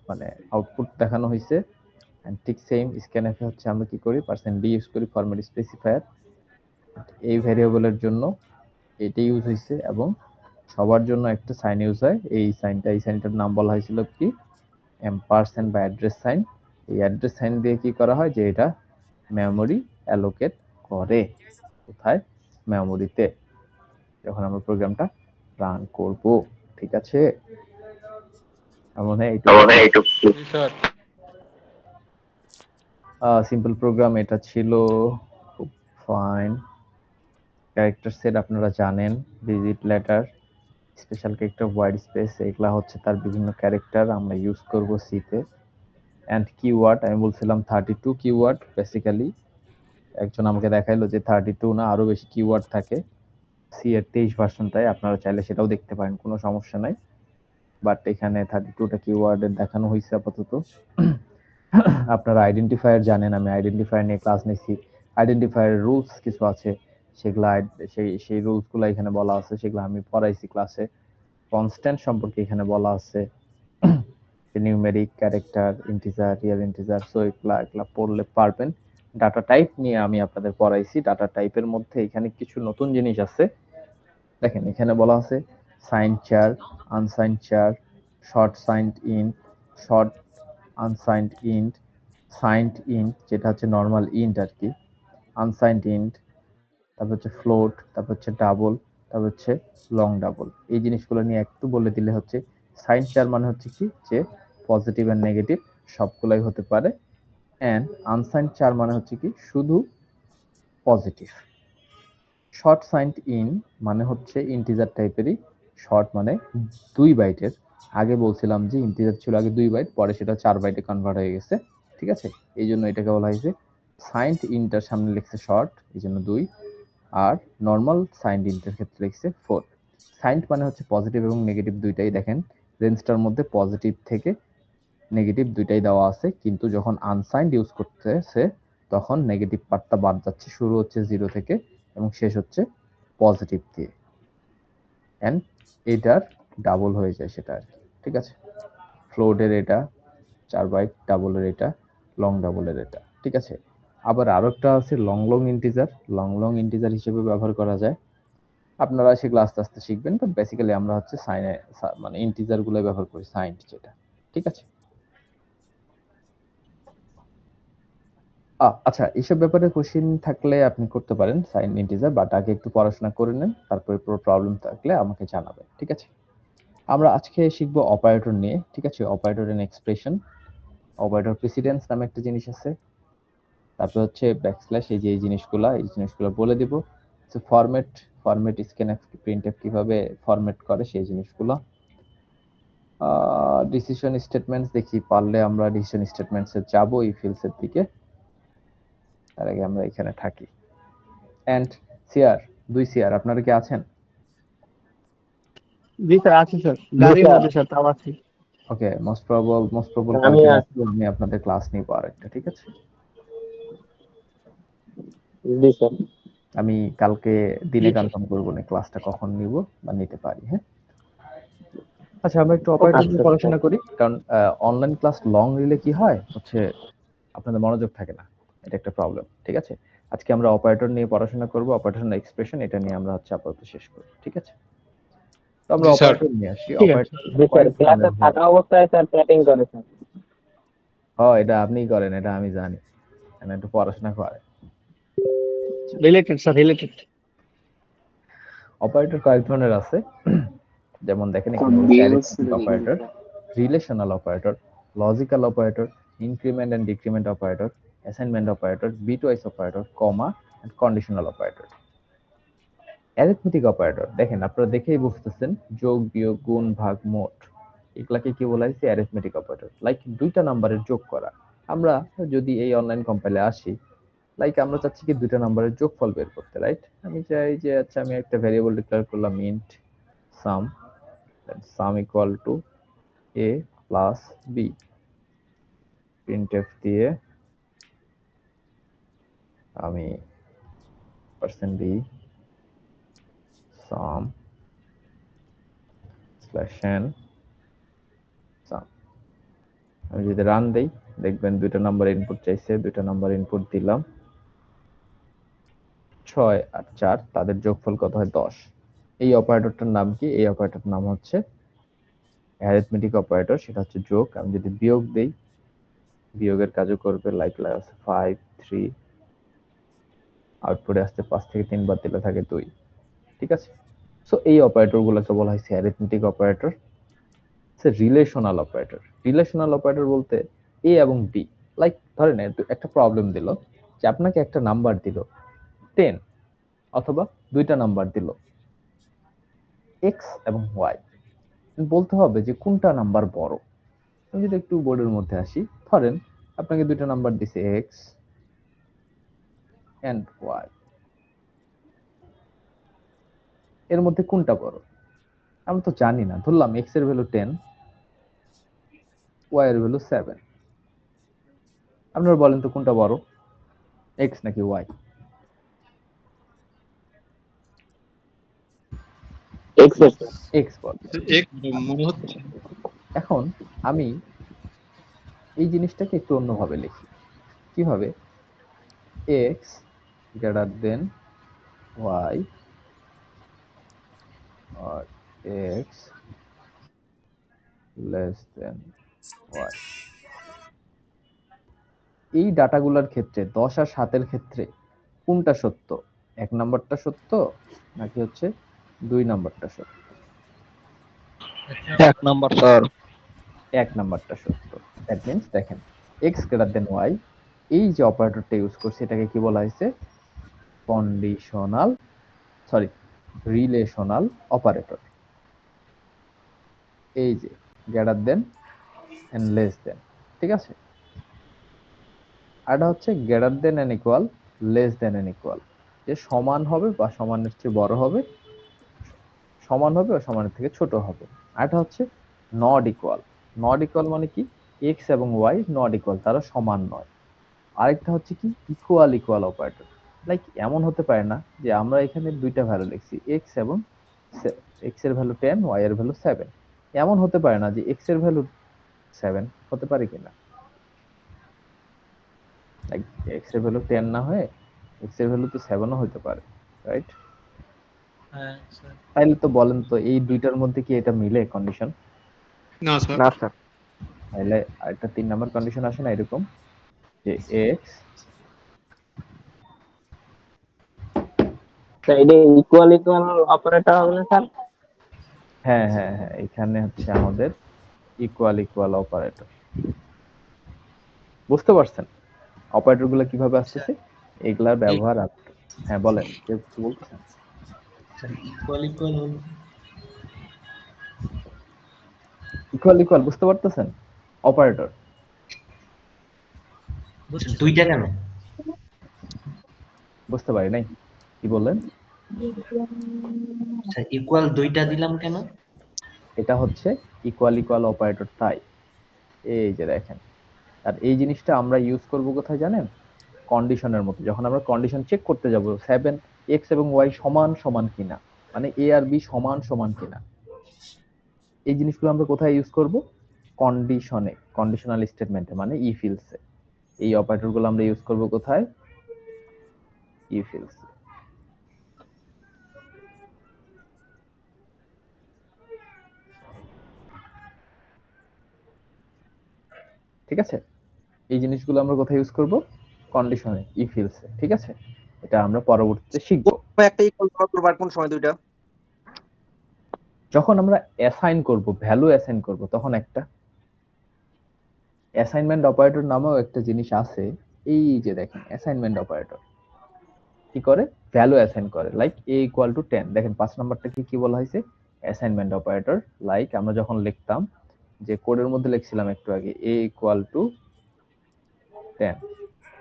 মানে আউটপুট দেখানো হয়েছে। এন্ড ঠিক সেম স্ক্যানএফ এ হচ্ছে আমরা কি করি? %d ইউজ করি ফরম্যাট স্পেসিফায়ার। এই ভ্যারিয়েবলের জন্য এটা ইউজ হয়েছে এবং সবার জন্য একটা সাইন ইউজ হয়। এই সাইনটার নাম বলা হয়েছিল কি? এম্পারস্যান্ড বা অ্যাড্রেস সাইন। এই অ্যাড্রেস সাইন দিয়ে কি করা হয়? যে এটা মেমোরি অ্যালোকেট করে। কোথায়? মেমোরিতে, যখন আমরা প্রোগ্রামটা রান করব। ঠিক আছে? এমন এইটুকু সিম্পল প্রোগ্রাম এটা ছিল, খুব ফাইন। ক্যারেক্টার সেট আপনারা জানেন, digit letter, special character, wide space, এগুলা হচ্ছে তার বিভিন্ন ক্যারেক্টার আমরা ইউজ করব সি তে। এন্ড কিওয়ার্ড আমি বলছিলাম 32 কিওয়ার্ড বেসিক্যালি। একজন আমাকে দেখাইলো যে 32 না, আরো বেশি কিওয়ার্ড থাকে সি এর 23 ভার্সনটায়। আপনারা চাইলে সেটাও দেখতে পারেন, কোনো সমস্যা নাই। বাট এখানে 32টা কিওয়ার্ডের দেখানো হয়েছে আপাতত। আপনারা আইডেন্টিফায়ার জানেন, আমি আইডেন্টিফায়ার নিয়ে ক্লাস নিছি। আইডেন্টিফায়ার রুলস কিছু আছে, সেগুলা সেই রুলস গুলো এখানে বলা আছে, সেগুলো আমি পড়াইছি ক্লাসে। কনস্ট্যান্ট সম্পর্কে এখানে বলা আছে, numeric, character, integer, real integer, so এগুলা পড়লে পারবেন। ডাটা টাইপ নিয়ে আমি আপনাদের পড়াইছি। ডাটা টাইপের মধ্যে এখানে কিছু নতুন জিনিস আছে। দেখেন এখানে বলা আছে সাইন চার, আনসাইন্ড চার, short signed int, short unsigned int, signed int যেটা হচ্ছে নর্মাল ইন্ট আর কি, আনসাইন্ড ইন্ট, তারপর হচ্ছে ফ্লোট, তারপর হচ্ছে ডাবল, তারপর হচ্ছে লং ডাবল। এই জিনিসগুলো নিয়ে একটু বলে দিলে হচ্ছে, সাইন চার মানে হচ্ছে কি? যে পজিটিভ এন্ড নেগেটিভ সবগুলাই হতে পারে। এন্ড আনসাইন্ড চার মানে হচ্ছে কি? শুধু পজিটিভ। শর্ট সাইন্ড ইন মানে হচ্ছে ইন্টিজার টাইপেরই। শর্ট মানে 2 বাইটের। আগে বলছিলাম যে ইন্টিজার ছিল আগে 2 বাইট, পরে সেটা 4 বাইটে কনভার্ট হয়ে গেছে। ঠিক আছে? এই জন্য এটাকে বলা হয়েছে সাইন্ড ইনটার সামনে লিখছে শর্ট, এই জন্য 2। আর নর্মাল সাইন্ড ইন্টের ক্ষেত্রে লিখছে 4। সাইন্ড মানে হচ্ছে পজিটিভ এবং নেগেটিভ দুইটাই। দেখেন রেঞ্জটার মধ্যে পজিটিভ থেকে নেগেটিভ দুইটাই দেওয়া আছে, কিন্তু যখন আনসাইন্ড ইউজ করতেছে তখন নেগেটিভ পার্টটা বাদ যাচ্ছে, শুরু হচ্ছে 0 থেকে এবং শেষ হচ্ছে পজিটিভ দিয়ে। এন্ড এটার ডাবল হয়ে যায় সেটা আর কি। ঠিক আছে? ফ্লোটের এটা 4 বাইট, ডাবলের এটা, লং ডাবলের এটা। ঠিক আছে? আবার আরো একটা আছে লং ইন্টিজার। লং ইন্টিজার হিসেবে ব্যবহার করা যায়। আপনারা সেগুলো আস্তে আস্তে শিখবেন, বাট বেসিক্যালি আমরা হচ্ছে সাইনে মানে ইন্টিজার গুলো ব্যবহার করি, সাইন্ড যেটা। ঠিক আছে? আচ্ছা, এইসব ব্যাপারে কোশ্চেন থাকলে আপনি করতে পারেন সাইন ইন্টিজার, বাট আগে একটু পড়াশোনা করে নেন, তারপরে পুরো প্রবলেম থাকলে আমাকে জানাবেন। ঠিক আছে? আমরা আজকে শিখবো অপারেটর নিয়ে। ঠিক আছে? Operator and expression. Operator precedence নামে একটা জিনিস আছে, তারপর হচ্ছে ব্যাকস্ল্যাশ, এই যে এই জিনিসগুলো বলে দিব। তো ফরম্যাট স্ক্যানএফ, প্রিন্টএফ কিভাবে ফরম্যাট করে সেই জিনিসগুলো। ডিসিশন স্টেটমেন্টস দেখি, পারলে আমরা ডিসিশন স্টেটমেন্টস এ যাবো এই ফিল্ডস এর দিকে। তার আগে আমরা এখানে থাকি। এন্ড সিআর, 2 সিআর আপনারা কি আছেন? জি স্যার, আছি স্যার, গাড়ির মধ্যে স্যার, তাও আছি। ওকে, মোস্ট প্রবাবল আমি কালকে রাতে আমি আপনাদের ক্লাস নিব আরেকটা। ঠিক আছে? জি স্যার। আমি কালকে দিনে জি স্যার। কনফার্ম করবো না ক্লাসটা কখন নিব বা নিতে পারি। হ্যাঁ, আচ্ছা আমরা একটু অপারেটর নিয়ে আচ্ছা পড়াশোনা করি, কারণ অনলাইন ক্লাস লং নিলে কি হয় হচ্ছে আপনাদের মনোযোগ থাকে না, এটা একটা প্রবলেম। ঠিক আছে? আজকে আমরা অপারেটর নিয়ে পড়াশোনা করব, অপারেটর এক্সপ্রেশন, এটা নিয়ে আমরা হচ্ছে আপাতত শেষ করব। ঠিক আছে? তো আমরা অপারেটর নিয়ে আসি। ঠিক আছে। জি স্যার, ক্লাসে থাকা অবস্থায় স্যার চ্যাটিং করে স্যার। এটা আপনিই করেন, এটা আমি জানি, মানে একটু পড়াশোনা করে। Related sir, related. অপারেটর কয়েক ধরনের আছে, যেমন দেখেন এখানে operator, relational operator, logical operator, increment and decrement operator, assignment operator, bitwise operator, comma and conditional operator. Arithmetic operator দেখেন, আপনারা দেখেই বুঝতেছেন, যোগ, বিয়োগ, গুণ, ভাগ, মোট, এগুলাকে কি বলা হয়েছে? Arithmetic operator. লাইক দুইটা নাম্বারের যোগ করা। আমরা যদি এই অনলাইন কম্পাইলে আসি, লাইক আমরা চাচ্ছি কি দুইটা নাম্বারের যোগফল বের করতে, রাইট? আমি চাই যে আচ্ছা আমি একটা ভেরিয়েবল ডিক্লেয়ার করলাম int sum, then sum equal to a plus b, printf দিয়ে আমি %d sum /n sum, আমি যদি রান দেই দেখবেন দুইটা নাম্বার ইনপুট চাইছে, দুইটা নাম্বার ইনপুট দিলাম, 6 আর 4 তাদের যোগফল কত হয় 10। এই অপারেটরটার নাম কি? এই অপারেটরটার নাম হচ্ছে অ্যারিথমেটিক অপারেটর, সেটা হচ্ছে যোগ। আমি যদি বিয়োগ দেই, বিয়োগের কাজও করবে, লাইক 5 3, আউটপুটে আসছে 5 থেকে 3 বাদ দিলে থাকে 2, ঠিক আছে? সো এই অপারেটর গুলোকে বলা হয় arithmetic operator. Relational operator, relational operator বলতে এ এবং বি, লাইক ধরেন একটা প্রবলেম দিল যে আপনাকে একটা নাম্বার দিল 10 অথবা দুইটা নাম্বার দিল x এবং y, বলতে হবে যে কোনটা নাম্বার বড়। আমি যদি একটু বোর্ডের মধ্যে আসি, ধরেন আপনাকে দুইটা নাম্বার দিছে x and y, এর মধ্যে কোনটা বড়? আমি তো জানি না, ধরলাম x এর ভ্যালু 10, y এর ভ্যালু 7, আপনারা বলেন তো কোনটা বড়, x নাকি y? এক্স এর স্যার। x বড়। এখন আমি এই জিনিসটাকে একটু অন্যভাবে লিখি, কিভাবে? x greater than y or x less than y। এই ডাটাগুলোর ক্ষেত্রে 10 আর 7 এর ক্ষেত্রে কোনটা সত্য? 1 নাম্বারটা সত্য নাকি হচ্ছে 2 নাম্বারটা সত্য? 1 নাম্বার স্যার। 1 নাম্বারটা সত্য। দ্যাট মিন্স দেখেন x greater than y, এই যে অপারেটরটা ইউজ করছে এটাকে কি বলা হয়েছে? Conditional, sorry, relational operator. এই যে greater than and less than, ঠিক আছে? আর এটা হচ্ছে greater than and equal, less than and equal, যে সমান হবে বা সমানের চেয়ে বড় হবে, সমান হবে বা সমানের থেকে ছোট হবে। আর এটা হচ্ছে নট ইকুয়াল। নট ইকুয়াল মানে কি? এক্স এবং ওয়াই নট ইকুয়াল, তারা সমান নয়। আরেকটা হচ্ছে কি? Equal equal operator. লাইক এমন হতে পারে না যে আমরা এখানে দুইটা ভ্যালু লিখছি, এক্স এবং এক্স এর ভ্যালু 10, ওয়াই এর ভ্যালু 7, এমন হতে পারে না যে এক্স এর ভ্যালু 7 হতে পারে কিনা, লাইক এক্স এর ভ্যালু 10 না হয়ে এক্স এর ভ্যালু তো 7 ও হতে পারে, রাইট? তাইলে তো বলেন তো এই দুইটার মধ্যে কি এটা মিলে কন্ডিশন? না স্যার। তাহলে আরেকটা 3 নাম্বার কন্ডিশন আসে না এরকম, যে এক্স, স্যার এটা ইকুয়াল ইকুয়াল অপারেটর হবে না স্যার? হ্যাঁ হ্যাঁ হ্যাঁ, এখানে হচ্ছে আমাদের ইকুয়াল ইকুয়াল অপারেটর। বুঝতে পারছেন অপারেটর গুলো কিভাবে আসতেছে? এগুলার ব্যবহার হ্যাঁ বলেন, কেউ কিছু বলতেছেন? ইকুয়াল ইকুয়াল বুঝতে পারতেছেন? অপারেটর দুইটা কেন? বুঝতে পারি নাই, কি বললেন? ইকুয়াল দুইটা দিলাম কেন? এটা হচ্ছে ইকুয়াল ইকুয়াল অপারেটর, তাই এই যে দেখেন। আর এই জিনিসটা আমরা ইউজ করব কোথায় জানেন? কন্ডিশনের মতো, যখন আমরা কন্ডিশন চেক করতে যাব 7 এক্স এবং ওয়াই সমান সমান কিনা, মানে এ আর বি সমান সমান কিনা, এই জিনিসগুলো আমরা কোথায় ইউজ করব? কন্ডিশনে, কন্ডিশনাল স্টেটমেন্টে, মানে ইফ ইলসে। এই অপারেটরগুলো আমরা ইউজ করব কোথায়? ইফ ইলসে। ঠিক আছে, এই জিনিসগুলো আমরা কোথায় ইউজ করব? কন্ডিশনে, ইফ ইলসে, ঠিক আছে? এটা আমরা পরবর্তীতে শিখব। একটা ইকুয়াল করব আর কোন সময় দুইটা? যখন আমরা অ্যাসাইন করব, ভ্যালু অ্যাসাইন করব, তখন একটা অ্যাসাইনমেন্ট অপারেটর নামেও একটা জিনিস আছে। এই যে দেখেন অ্যাসাইনমেন্ট অপারেটর কি করে? ভ্যালু অ্যাসাইন করে, লাইক a ইকুয়াল টু 10। দেখেন 5 নাম্বারটা কি বলা হয়েছে? Assignment operator. লাইক আমরা যখন লিখতাম, যে কোডের মধ্যে লিখছিলাম একটু আগে a equal two 10,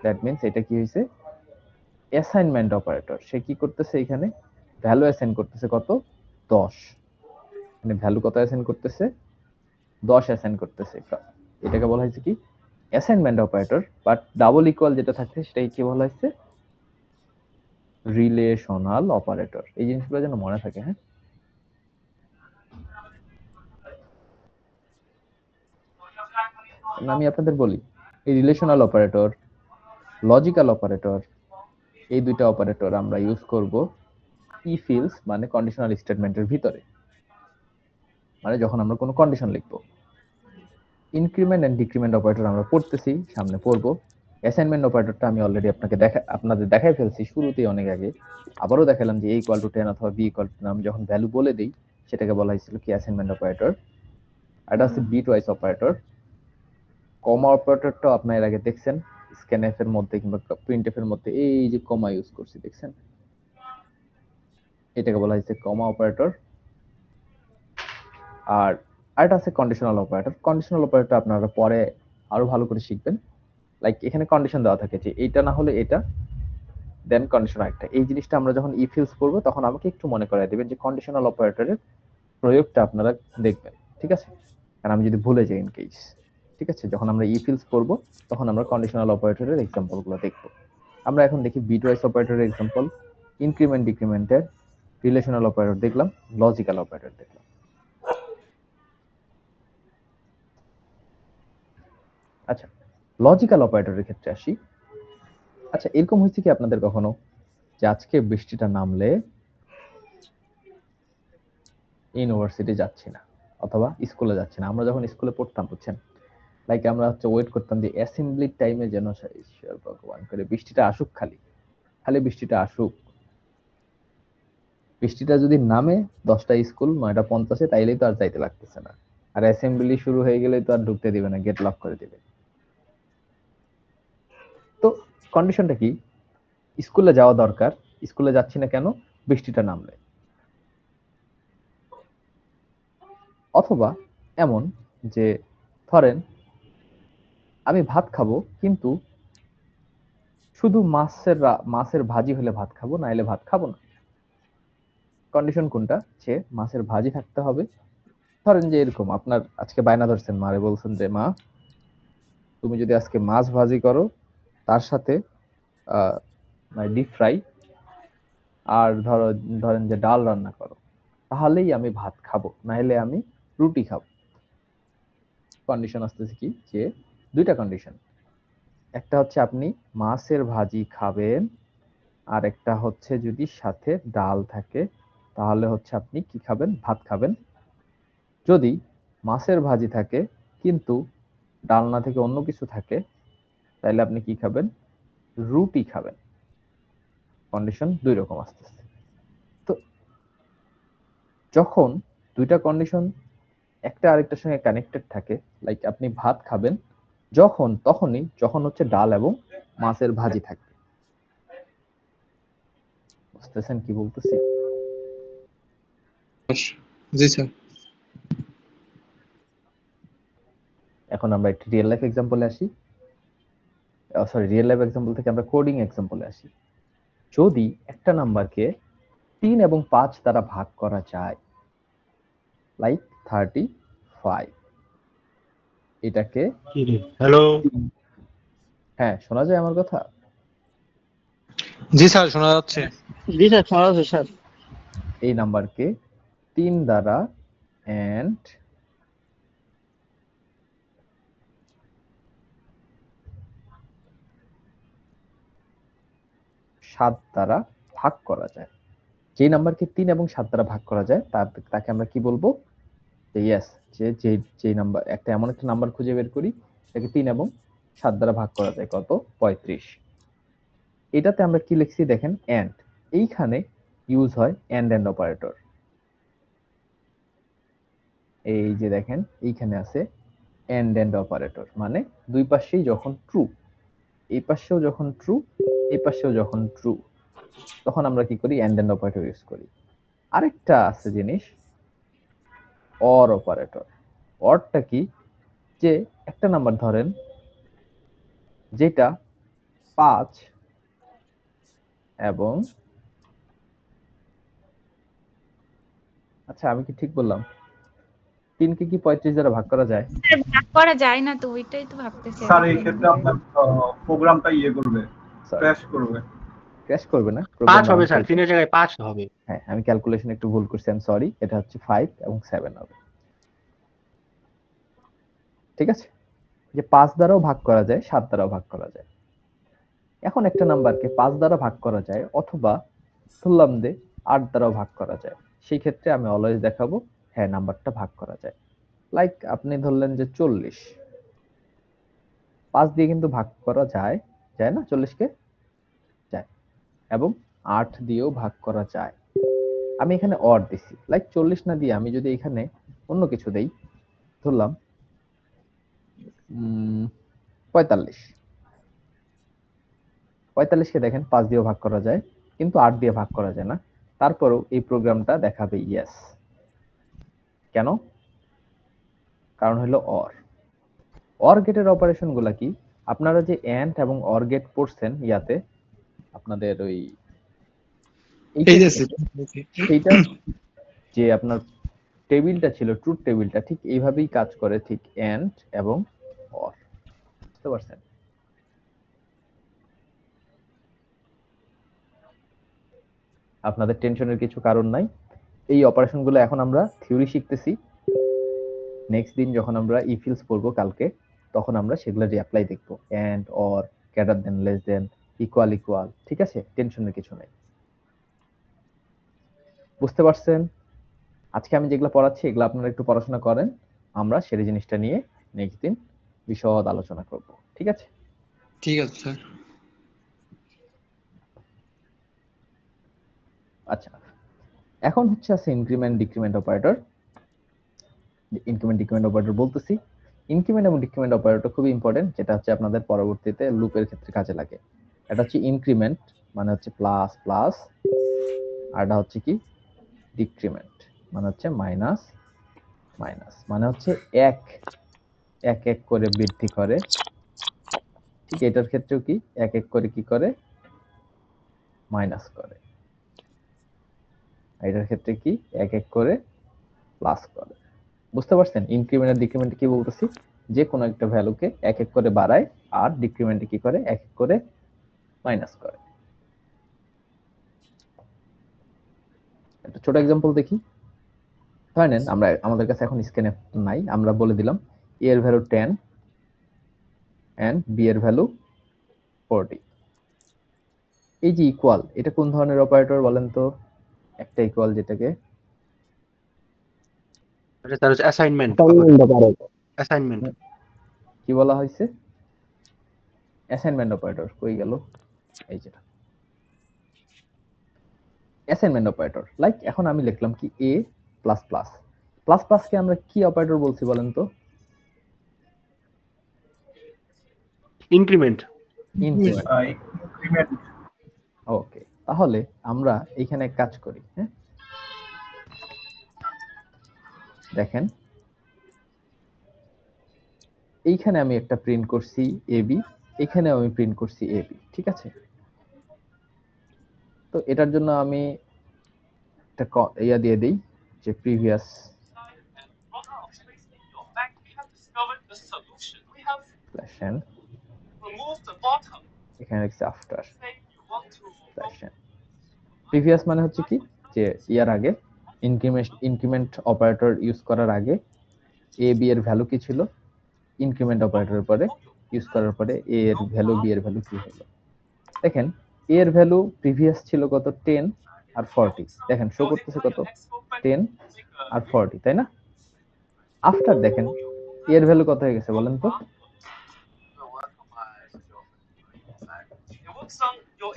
that means এটা কি হয়েছে? অ্যাসাইনমেন্ট অপারেটর, সে কি করতেছে এখানে ভ্যালু অ্যাসাইন করতেছে কত 10, মানে ভ্যালু কত অ্যাসাইন করতেছে 10 অ্যাসাইন করতেছে, এটাকে বলা হয়েছে কি assignment operator. But double equal যেটা থাকছে সেটাকে কি বলা হয়েছে রিলেশনাল অপারেটর। এই জিনিসগুলো যেন মনে থাকে। হ্যাঁ, আমি আপনাদের বলি এই রিলেশনাল অপারেটর, লজিক্যাল অপারেটর, এই দুইটা অপারেটর আমরা ইউজ করব ইফ এলস মানে কন্ডিশনাল স্টেটমেন্টের ভিতরে, মানে যখন আমরা কোনো কন্ডিশন লিখবো। ইনক্রিমেন্ট এন্ড ডিক্রিমেন্ট অপারেটর আমরা পড়তেছি, সামনে পড়বো। অ্যাসাইনমেন্ট অপারেটরটা আমি অলরেডি আপনাদের দেখাই ফেলছি শুরুতেই অনেক আগে, আবারও দেখালাম যে a ইকুয়াল টু 10 অথবা b ইকুয়াল টু, আমি যখন ভ্যালু বলে দিই সেটাকে বলা হয়েছিল কি অ্যাসাইনমেন্ট অপারেটর। এটা হচ্ছে বিট ওয়াইজ অপারেটর। কমা অপারেটরটা আপনারা এর আগে দেখছেন স্ক্যানএফ এর মধ্যে কিংবা প্রিন্টএফ এর মধ্যে, এই যে কমা ইউজ করছি দেখছেন, এটাকে বলা হয়েছে কমা অপারেটর। আর আরেকটা আছে কন্ডিশনাল অপারেটর। কন্ডিশনাল অপারেটর আপনারা পরে আরো ভালো করে শিখবেন। লাইক এখানে কন্ডিশন দেওয়া থাকে যে এইটা না হলে এটা, দেন কন্ডিশন একটা। এই জিনিসটা আমরা যখন ইফ এলস পড়বো তখন আমাকে একটু মনে করায় দিবেন যে কন্ডিশনাল অপারেটরের প্রয়োগটা আপনারা দেখবেন, ঠিক আছে? কারণ আমি যদি ভুলে যাই ইন কেস, ঠিক আছে? যখন আমরা ইফ এলস পড়বো তখন আমরা কন্ডিশনাল অপারেটরের এক্সাম্পল গুলো দেখবো। আমরা এখন দেখি বিটওয়াইজ অপারেটরের এক্সাম্পল, ইনক্রিমেন্ট ডিক্রিমেন্টের, রিলেশনাল অপারেটর দেখলাম, লজিক্যাল অপারেটর দেখলাম। আচ্ছা, লজিক্যাল অপারেটরের ক্ষেত্রে আসি। আচ্ছা, এরকম হয়েছে কি আপনাদের কখনো যে আজকে বৃষ্টিটা নামলে ইউনিভার্সিটি যাচ্ছি না অথবা স্কুলে যাচ্ছি না? আমরা যখন স্কুলে পড়তাম বুঝছেন, লাইক আমরা হচ্ছে ওয়েট করতাম যে অ্যাসেম্বলির টাইমে যেন ঈশ্বর ভগবান করে বৃষ্টিটা আসুক, খালি খালি বৃষ্টিটা আসুক। বৃষ্টিটা যদি নামে 10টা স্কুল 9:50 তাইলেই তো আর যাইতে লাগতেছে না, আর অ্যাসেম্বলি শুরু হয়ে গেলেই তো আর ঢুকতে দিবে না, গেট লক করে দিবে। তো কন্ডিশনটা কি, স্কুলে যাওয়া দরকার, স্কুলে যাচ্ছি না কেন, বৃষ্টিটা নামলে। অথবা এমন যে ধরেন আমি ভাত খাবো কিন্তু শুধু মাছের ভাজি হলে ভাত খাবো, না হলে ভাত খাবো না। কন্ডিশন কোনটা, যে মাছের ভাজি থাকতে হবে। ধরেন যে এরকম আপনার আজকে বায়না ধরছেন, মারে বলছেন যে মা তুমি যদি আজকে মাছ ভাজি করো তার সাথে ডিপ ফ্রাই আর ধরেন যে ডাল রান্না করো, তাহলেই আমি ভাত খাবো, না হলে আমি রুটি খাবো। কন্ডিশন আসতেছে কি, যে দুইটা কন্ডিশন, একটা হচ্ছে আপনি মাছের ভাজি খাবেন, আর একটা হচ্ছে যদি সাথে ডাল থাকে তাহলে হচ্ছে আপনি কি খাবেন, ভাত খাবেন। যদি মাছের ভাজি থাকে কিন্তু ডাল না থেকে অন্য কিছু থাকে তাহলে আপনি কি খাবেন, রুটি খাবেন। কন্ডিশন দুই রকম আসতেছে। তো যখন দুইটা কন্ডিশন একটা আরেকটার সঙ্গে কানেক্টেড থাকে, লাইক আপনি ভাত খাবেন তখনই যখন হচ্ছে ডাল এবং মাছের ভাজি থাকবে। বুঝতেছেন কি বলতেছি? জি স্যার। এখন আমরা একটি রিয়েল লাইফ এক্সাম্পলে আসি। রিয়েল লাইফ এক্সাম্পল থেকে আমরা কোডিং এক্সাম্পলে আসি। যদি একটা নাম্বারকে 3 এবং 5 দ্বারা ভাগ করা যায়, লাইক 35, এটাকে হ্যালো। হ্যাঁ, শোনা যায় আমার কথা? জি স্যার, শোনা যাচ্ছে। জি স্যার, শোনা যাচ্ছে স্যার। এই নাম্বারকে 3 দ্বারা এন্ড 7 দ্বারা ভাগ করা যায়। যে নাম্বারকে 3 এবং 7 দ্বারা ভাগ করা যায় তাকে আমরা কি বলবো, যে ইয়েস, যে নাম্বার একটা এমন একটা নাম্বার খুঁজে বের করি এটাকে 3 এবং 7 দ্বারা ভাগ করা যায় কত, 35। এটাতে আমরা কি লিখছি দেখেন, এন্ড। এইখানে ইউজ হয় এন্ড অপারেটর। এই যে দেখেন এইখানে আছে এন্ড অপারেটর, মানে দুই পাশেই যখন ট্রু, এই পাশেও যখন ট্রু, এই পাশেও যখন ট্রু, তখন আমরা কি করি, এন্ড অপারেটর ইউজ করি। আরেকটা আছে জিনিস, অর অপারেটর। অরটা কি, যে একটা নাম্বার ধরেন যেটা 5 এবং আচ্ছা আমি কি ঠিক বললাম 3 কে কি 35 দ্বারা ভাগ করা যায়? স্যার ভাগ করা যায় না তো, ওইটাই তো ভাবতেছি স্যার আমি এই কেন ক্ষেত্রে যায়। আপনার প্রোগ্রামটা করবে, ক্র্যাশ করবে। ক্র্যাশ করবে না, 5 প্রোগ্রাম হবে রান স্যার, করবে। 3 এর জায়গায় 5 হবে। হ্যাঁ আমি ক্যালকুলেশন একটু ভুল করছি, আই এম সরি। এটা হচ্ছে 5 এবং 7 হবে, ঠিক আছে? যে 5 দ্বারাও ভাগ করা যায়, 7 দ্বারাও ভাগ করা যায়। এখন একটা নাম্বারকে 5 দ্বারা ভাগ করা যায় অথবা ধরলাম যে 8 দ্বারাও ভাগ করা যায়, সেই ক্ষেত্রে আমি অলওয়েজ দেখাবো হ্যাঁ নাম্বারটা ভাগ করা যায়। লাইক আপনি ধরলেন যে 40, 5 দিয়ে কিন্তু ভাগ করা যায়, যায় না? 40 কে যায়, এবং 8 দিয়েও ভাগ করা যায়। আমি এখানে অর দিছি, লাইক 40 না দিয়ে আমি যদি এখানে অন্য কিছু দেই, ধরলাম 45, 45 কে দেখেন 5 দিয়েও ভাগ করা যায়, কিন্তু 8 দিয়ে ভাগ করা যায় না। তারপরেও এই প্রোগ্রামটা দেখাবে ইয়েস। কেন? কারণ হলো অর। অর গেটের অপারেশন গুলা কি? আপনারা যে এন্ড এবং অর গেট পড়ছেন ইয়াতে, আপনাদের ওই সেইটা যে আপনার টেবিলটা ছিল, ট্রুথ টেবিলটা ঠিক এইভাবেই কাজ করে, ঠিক এন্ড এবং অর। বুঝতে পারছেন? আপনাদের টেনশনের কিছু কারণ নাই। এই অপারেশনগুলো এখন আমরা থিওরি শিখতেছি, নেক্সট দিন যখন আমরা ইফিলস পড়বো কালকে, তখন আমরা সেগুলো অ্যাপ্লাই দেখবো, and or, greater than, less than, equal equal, ঠিক আছে? টেনশনের কিছু নাই। বুঝতে পারছেন? আজকে আমি যেগুলো পড়াচ্ছি এগুলো আপনারা একটু পড়াশোনা করেন, আমরা সেই জিনিসটা নিয়ে নেক্সট দিন বিশদ আলোচনা করব, ঠিক আছে? ঠিক আছে স্যার। আচ্ছা, এখন হচ্ছে আছে increment decrement operator. Increment decrement operator বলতেছি, ইনক্রিমেন্ট এবং ডিক্রিমেন্ট অপারেটর খুবই ইম্পর্টেন্ট, যেটা হচ্ছে আপনাদের পরবর্তীতে লুপের ক্ষেত্রে কাজে লাগে। এটা হচ্ছে ইনক্রিমেন্ট মানে হচ্ছে প্লাস প্লাস, আর এটা হচ্ছে কি ডিক্রিমেন্ট মানে হচ্ছে মাইনাস মাইনাস, মানে হচ্ছে এক এক এক করে বৃদ্ধি করে। ঠিক এটার ক্ষেত্রেও কি এক এক করে কি করে মাইনাস করে, এটার ক্ষেত্রে কি এক এক করে প্লাস করে। বুঝতে পারছেন? ইনক্রিমেন্ট আর ডিক্রিমেন্ট কি বলতেছি, যে কোনো একটা ভ্যালুকে এক এক করে বাড়ায়, আর ডিক্রিমেন্টে কি করে এক এক করে মাইনাস করে। একটা ছোট एग्जांपल দেখি। ধরেন আমরা আমাদের কাছে এখন স্ক্যানে নাই, আমরা বলে দিলাম a এর ভ্যালু 10 এন্ড b এর ভ্যালু 40। এই যে ইকুয়াল, এটা কোন ধরনের অপারেটর বলেন তো? একটা ইকুয়াল যেটাকে এটা তার হচ্ছে অ্যাসাইনমেন্ট। অ্যাসাইনমেন্ট কি বলা হয়েছে? Assignment operator. কই গেল? এই যেটা অ্যাসাইনমেন্ট অপারেটর। লাইক এখন আমি লিখলাম কি a plus plus, plus plus কে আমরা কি অপারেটর বলছি বলেন তো? ইনক্রিমেন্ট। ইনক্রিমেন্ট। ওকে, তাহলে আমরা এখানে কাজ করি। হ্যাঁ, দেখেন এইখানে আমি একটা প্রিন্ট করছি ab, এখানেও আমি প্রিন্ট করছি ab, ঠিক আছে? তো এটার জন্য আমি একটা ইয়া দিয়ে দেই যে প্রিভিয়াস স্ল্যাশ এখানে লিখছি আফটার স্ল্যাশ। প্রিভিয়াস মানে হচ্ছে কি যে ইয়ার আগে, ইনক্রিমেন্ট অপারেটর ইউজ করার আগে a b এর ভ্যালু কি ছিল, ইনক্রিমেন্ট অপারেটরের পরে ইউজ করার পরে a এর ভ্যালু b এর ভ্যালু কি হলো। দেখেন a এর ভ্যালু প্রিভিয়াস ছিল কত 10 আর 40, দেখেন শো করতেছে কত 10 আর 40, তাই না? আফটার দেখেন a এর ভ্যালু কত হয়ে গেছে বলেন তো?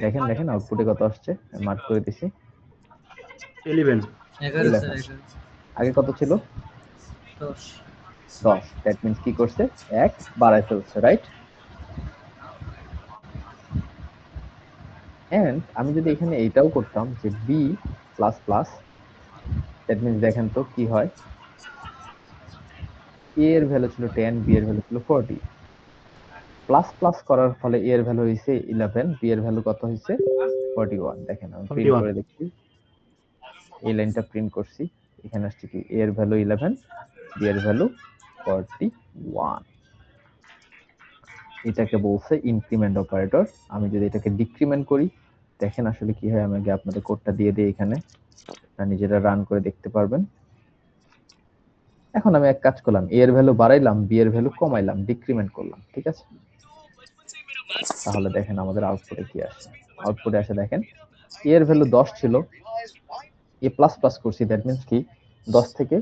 দেখেন দেখেন আউটপুটে কত আসছে, মার্ক করে দিছি 11। আগে কত ছিল? 10। দ্যাট মিন্স কি করছে, এক বাড়ায় ফেলছে, রাইট? এন্ড আমি যদি এখানে এইটাও করতাম যে b plus plus, that means দেখেন তো কি হয়, a এর ভ্যালু ছিল 10, b এর ভ্যালু ছিল 40, প্লাস প্লাস করার ফলে a এর ভ্যালু হইছে 11, b এর ভ্যালু কত হইছে 41 দেখেন আমি প্রিন্ট 41 করে দেখছি, এই লাইনটা প্রিন্ট করছি, এখানে আসছে কি a এর ভ্যালু 11, b এর ভ্যালু 41। এটাকে বলছে ইনক্রিমেন্ট অপারেটর। আমি যদি এটাকে ডিক্রিমেন্ট করি, দেখেন আসলে কি হয়, আমি আগে আপনাদের কোডটা দিয়ে দিই এখানে, আপনারা নিজেরা রান করে দেখতে পারবেন। এখন আমি এক কাজ করলাম, a এর ভ্যালু বাড়াইলাম, b এর ভ্যালু কমাইলাম, ডিক্রিমেন্ট করলাম, ঠিক আছে? তাহলে দেখেন আমাদের আউটপুটে কি আসে। আউটপুটে আসে দেখেন a এর ভ্যালু 10 ছিল, a প্লাস প্লাস করছি, দ্যাট মিন্স কি 10 থেকে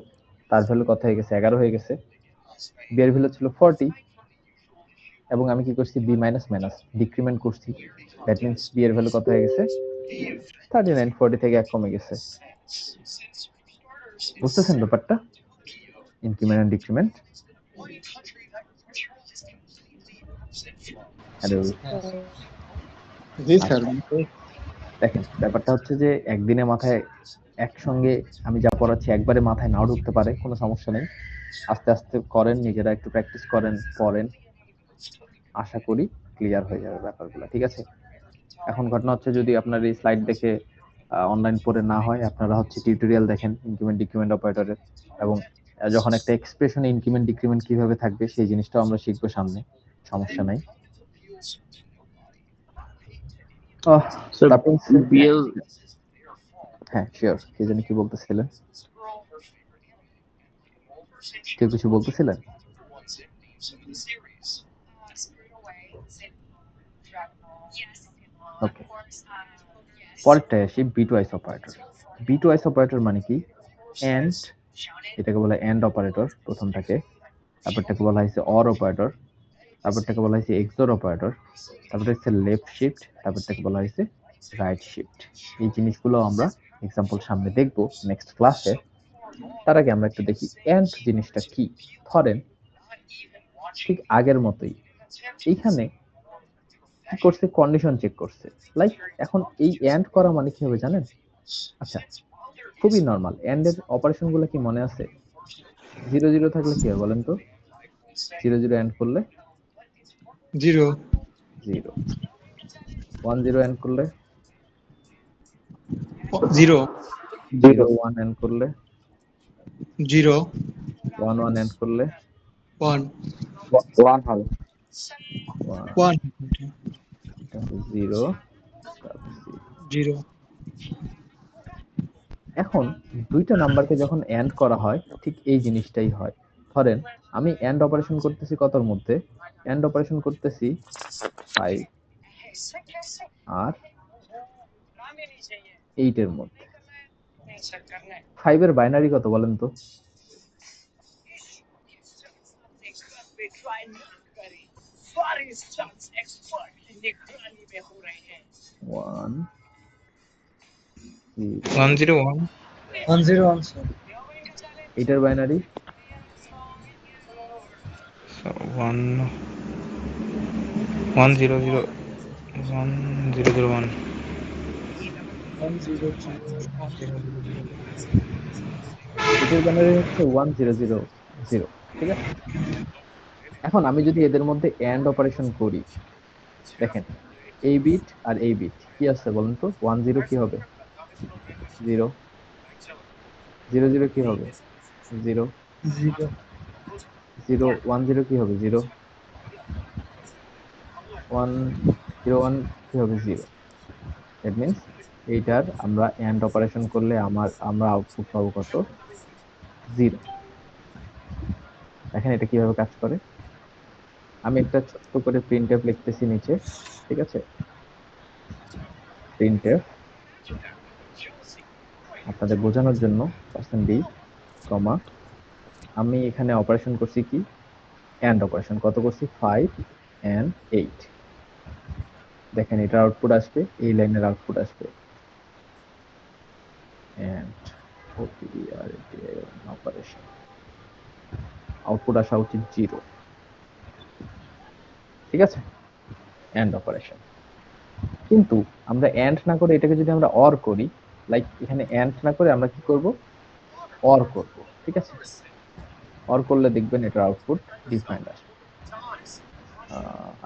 তার ভ্যালু কত হয়ে গেছে, 11 হয়ে গেছে। b এর ভ্যালু ছিল 40 এবং আমি কি করছি, b মাইনাস মাইনাস ডিক্রিমেন্ট করছি, দ্যাট মিন্স b এর ভ্যালু কত হয়ে গেছে, 39, 40 থেকে 1 কমে গেছে। বুঝতেছেন ব্যাপারটা, ইনক্রিমেন্ট এন্ড ডিক্রিমেন্ট? হ্যালো, জি স্যার। দেখেন ব্যাপারটা হচ্ছে যে একদিনে মাথায় একসঙ্গে আমি যা পড়াচ্ছি একবারে মাথায় নাও ঢুকতে পারে, কোনো সমস্যা নেই, আস্তে আস্তে করেন, নিজেরা একটু প্র্যাকটিস করেন, পড়েন, আশা করি ক্লিয়ার হয়ে যাবে ব্যাপারগুলো, ঠিক আছে? এখন ঘটনা হচ্ছে যদি আপনার এই স্লাইড দেখে অনলাইন পড়ে না হয়, আপনারা হচ্ছে টিউটোরিয়াল দেখেন ইনক্রিমেন্ট ডিক্রিমেন্ট অপারেটরের, এবং যখন একটা এক্সপ্রেশনে ইনক্রিমেন্ট ডিক্রিমেন্ট কিভাবে থাকবে সেই জিনিসটাও আমরা শিখবো সামনে, সমস্যা নাই। তারপর বিএল হ্যাঁ শিওর, কে জানি কি বলতেছিলেন, কেউ কিছু বলতেছিলেন? ওকে, পরেরটায় আসি, বি টু আইস অপারেটর। বি টু আইস অপারেটর মানে কি, এন্ড, এটাকে বলা এন্ড অপারেটর প্রথমটাকে, তারপরটাকে বলা হয়েছে অর অপারেটর, তারপরটাকে বলা হয়েছে এক্সর অপারেটর, তারপরে হচ্ছে লেফট শিফট, তারপরটাকে বলা হয়েছে রাইট শিফট। এই জিনিসগুলো আমরা এক্সাম্পল সামনে দেখব নেক্সট ক্লাসে। তার আগে আমরা একটু দেখি এন্ড জিনিসটা কি। ধরেন ঠিক আগের মতোই এইখানে কি করছে, কন্ডিশন চেক করছে, লাইক এখন এই এন্ড করা মানে কি হবে জানেন? আচ্ছা, খুবই নরমাল, এন্ড এর অপারেশন গুলো কি মনে আছে? 0 0 থাকলে কি হয় বলেন তো, 0 0 এন্ড করলে 0 0, 1 0 এন্ড করলে 0 0 1 এন্ড করলে 0 1 1 এন্ড করলে 1 1 হবে। 1 0। 0 এখন দুইটা নাম্বারকে যখন এন্ড করা হয় ঠিক এই জিনিসটাই হয়। ধরেন আমি এন্ড অপারেশন করতেছি কতর মধ্যে, এন্ড অপারেশন করতেছি 5 আর 8 এর মধ্যে। 5 এর বাইনারি কত বলেন তো? One 101 101 sir. এটার বাইনারি 1 100 1001 এটার বাইনারি হচ্ছে 1000, ঠিক আছে? এখন আমি যদি এদের মধ্যে এন্ড অপারেশন করি, দেখেন এই বিট আর এই বিট কি আছে বলেন তো, 1 0 কি হবে, 0 0 0 কি হবে, 0 0 1 0 কি হবে, 0 1 0 1 কি হবে, 0। দ্যাট মিন্স এইটার আমরা এন্ড অপারেশন করলে আমরা আউটপুট পাবো কত, 0। দেখেন এটা কিভাবে কাজ করে। আমি একটা ছোট্ট করে প্রিন্টএফ লিখতেছি নিচে, ঠিক আছে? প্রিন্টএফ আপনাদের বোঝানোর জন্য %d, কমা, আমি এখানে অপারেশন করছি কি, এন্ড অপারেশন কত করছি, 5 and 8। দেখেন এটা আউটপুট আসবে, এই লাইনের আউটপুট আসবে এন্ড অপারেশন, আউটপুট আসা উচিত 0, ঠিক আছে? And operation. কিন্তু আমরা এন্ড না করে এটাকে যদি আমরা অর করি, লাইক এখানে এন্ড না করে আমরা কি করব, অর করব, ঠিক আছে? অর করলে দেখবেন এটার আউটপুট ডিফাইন্ড আসবে।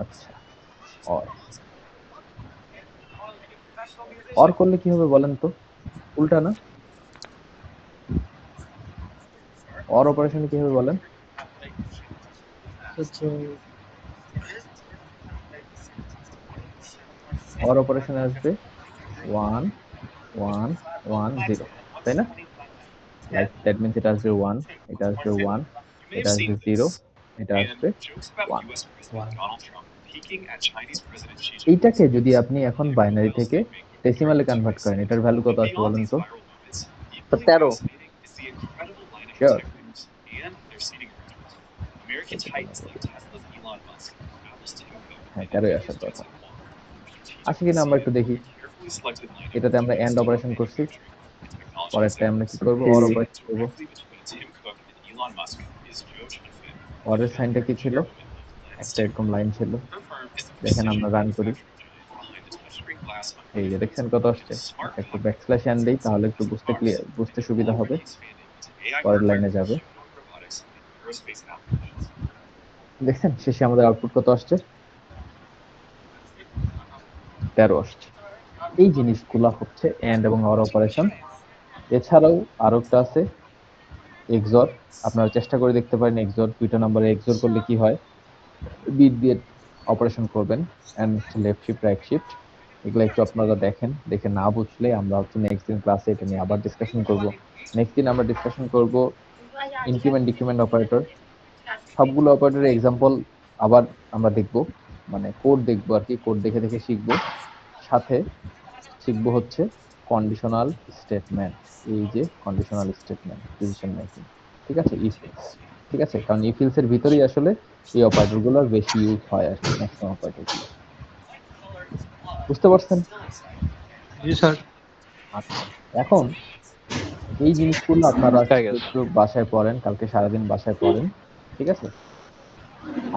আচ্ছা, অর অর করলে কি হবে বলেন তো? উল্টা না? অর অপারেশনে কি হবে বলেন? অর অপারেশনে আসবে 1 1 1 0, তাই না? লাইক দ্যাট মিন্স এটা আসবে 1, এটা আসবে 1, এটা আসবে 0, এটা আসবে 1। এইটাকে যদি আপনি এখন বাইনারি থেকে ডেসিমালে কনভার্ট করেন, এটার ভ্যালু কত আসবে বলেন তো? 13। শিওর? হ্যাঁ, 13 আসার কথা। আসে কিনা আমরা একটু দেখি। এটাতে আমরা এন্ড অপারেশন করছি, পরেরটা আমরা কি করব? অর অপারেশন করব। অরের সাইনটা কি ছিল? একটা এরকম লাইন ছিল। দেখেন আমরা রান করি, এই যে দেখছেন কত আসছে। একটু ব্যাকস্ল্যাশ এন দেই, তাহলে একটু বুঝতে সুবিধা হবে। পরের লাইনে যাবে, দেখছেন শেষে আমাদের আউটপুট কত আসছে? 13 আসছে। এই জিনিসগুলা হচ্ছে এন্ড এবং অর অপারেশন। এছাড়াও আরো একটা আছে এক্সর। আপনারা চেষ্টা করে দেখতে পারেন এক্সর, দুইটা নম্বরে এক্সর করলে কি হয়। বিট দিয়ে অপারেশন করবেন, and left shift right shift, এগুলো একটু আপনারা দেখেন। দেখে না বুঝলে আমরা হচ্ছে নেক্সট দিন ক্লাসে এটা নিয়ে আবার ডিসকাশন করব। নেক্সট দিন আমরা ডিসকাশন করব ইনক্রিমেন্ট ডিক্রিমেন্ট অপারেটর, সবগুলো অপারেটরের এক্সাম্পল আবার আমরা দেখব, মানে কোড দেখবো আর কি, কোড দেখে দেখে শিখবো। সাথে শিখবো হচ্ছে কন্ডিশনাল স্টেটমেন্ট, এই যে কন্ডিশনাল স্টেটমেন্ট, ডিসিশন মেকিং, ঠিক আছে, ইফ এলস, ঠিক আছে। কারণ ইফ এলস এর ভিতরেই আসলে এই অপারেটর গুলো বেশি ইউজ হয় আর কি, ম্যাক্সিমাম অপারেটর গুলো। বুঝতে পারছেন? জি স্যার। আচ্ছা, এখন এই জিনিসগুলো আপনারা একটু বাসায় পড়েন, কালকে সারাদিন বাসায় পড়েন, ঠিক আছে।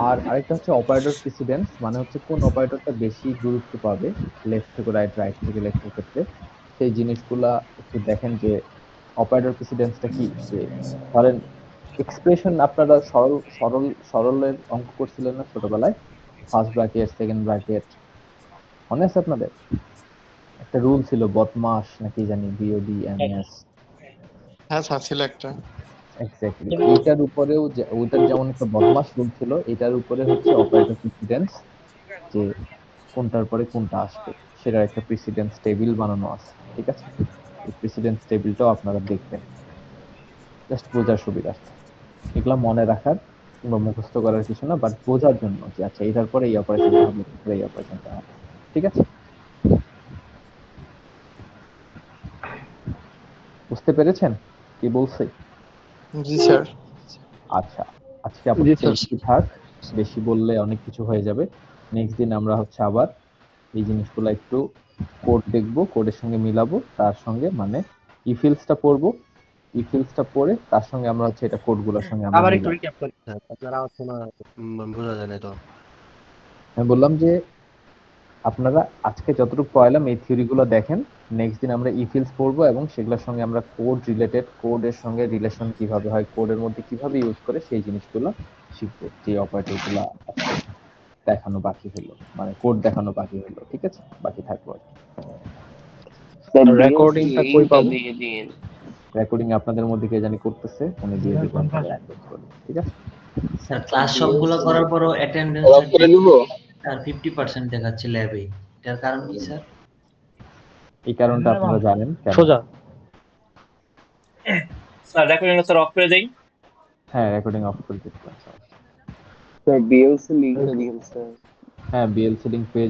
আর আরেকটা হচ্ছে অপারেটর প্রিসিডেন্স, মানে হচ্ছে কোন অপারেটরটা বেশি গুরুত্ব পাবে লেফট থেকে রাইট, রাইট থেকে লেফটের ক্ষেত্রে। সেই জিনিসগুলা একটু দেখেন যে অপারেটর প্রিসিডেন্সটা কি। যে ধরেন এক্সপ্রেশন, আপনারা সরলের অঙ্ক করছিলেন না ছোটবেলায়? ফার্স্ট ব্র্যাকেট, সেকেন্ড ব্র্যাকেট, মনে আছে আপনাদের? একটা রুল ছিল বদমাস নাকি জানি, বিওডি এমএস। হ্যাঁ স্যার ছিল একটা। এক্স্যাক্টলি, এইটার উপরেও ওইটার যেমন একটা বদমাস রুল ছিল, এটার উপরে হচ্ছে অপারেটর প্রিসিডেন্স, যে কোনটার পরে কোনটা আসবে সেটার একটা প্রিসিডেন্স টেবিল বানানো আছে, ঠিক আছে। এই প্রিসিডেন্স টেবিলটাও আপনারা দেখবেন জাস্ট বোঝার সুবিধার্থে। এগুলা মনে রাখার কিংবা মুখস্থ করার কিছু না, বাট বোঝার জন্য যে আচ্ছা এটার পরে এই অপারেশনটা হবে, এটার পরে এই অপারেশনটা হবে, ঠিক আছে। বুঝতে পেরেছেন কি বলছি? জি স্যার। আচ্ছা, আজকে জি আপাতত স্যার। এইটুকু থাক, বেশি বললে অনেক কিছু হয়ে যাবে। নেক্সট দিন আমরা হচ্ছে আবার এই জিনিসগুলো একটু কোড দেখবো, কোডের সঙ্গে মিলাবো, তার সঙ্গে মানে ইফিলসটা পড়বো, ইফিলসটা পড়ে তার সঙ্গে আমরা হচ্ছে এটা কোডগুলোর সঙ্গে আমরা আবার একটু মিলাবো। রিক্যাপ করেন স্যার, আপনার আওয়াজ শোনা বোঝা যায় না তো। আমি বললাম যে আপনারা আজকে যতটুকু পড়ালাম এই থিওরিগুলো দেখেন, নেক্সট দিন আমরা ইফিলস পড়বো এবং সেগুলোর সঙ্গে আমরা কোড রিলেটেড, কোডের সঙ্গে রিলেশন কিভাবে হয়, কোডের মধ্যে কিভাবে ইউজ করে সেই জিনিসগুলো শিখবো। যে অপারেটরগুলো আজকে দেখানো বাকি হলো, মানে কোড দেখানো বাকি হলো, ঠিক আছে, বাকি থাকবো আর কি। রেকর্ডিংটা কই পাবো? দিয়ে দিন। রেকর্ডিং আপনাদের মধ্যে কে জানি করতেছে, উনি দিয়ে দিবেন অ্যাক্সেস করে, ঠিক আছে। স্যার ক্লাস সবগুলো করার পরও অফ অ্যাটেন্ডেন্সটা করে দিব। আর 50% দেখাচ্ছে ল্যাবে, এটার কারণ কি স্যার? এই কারণটা আপনারা জানেন কেন? সোজা। স্যার রেকর্ডিংটা স্যার অফ করে দেই। হ্যাঁ, রেকর্ডিং অফ করে দিতে পারেন, সমস্যা নেই। স্যার বিএলসি লিংকটা দিন স্যার। হ্যাঁ, বিএলসি লিংক পেয়ে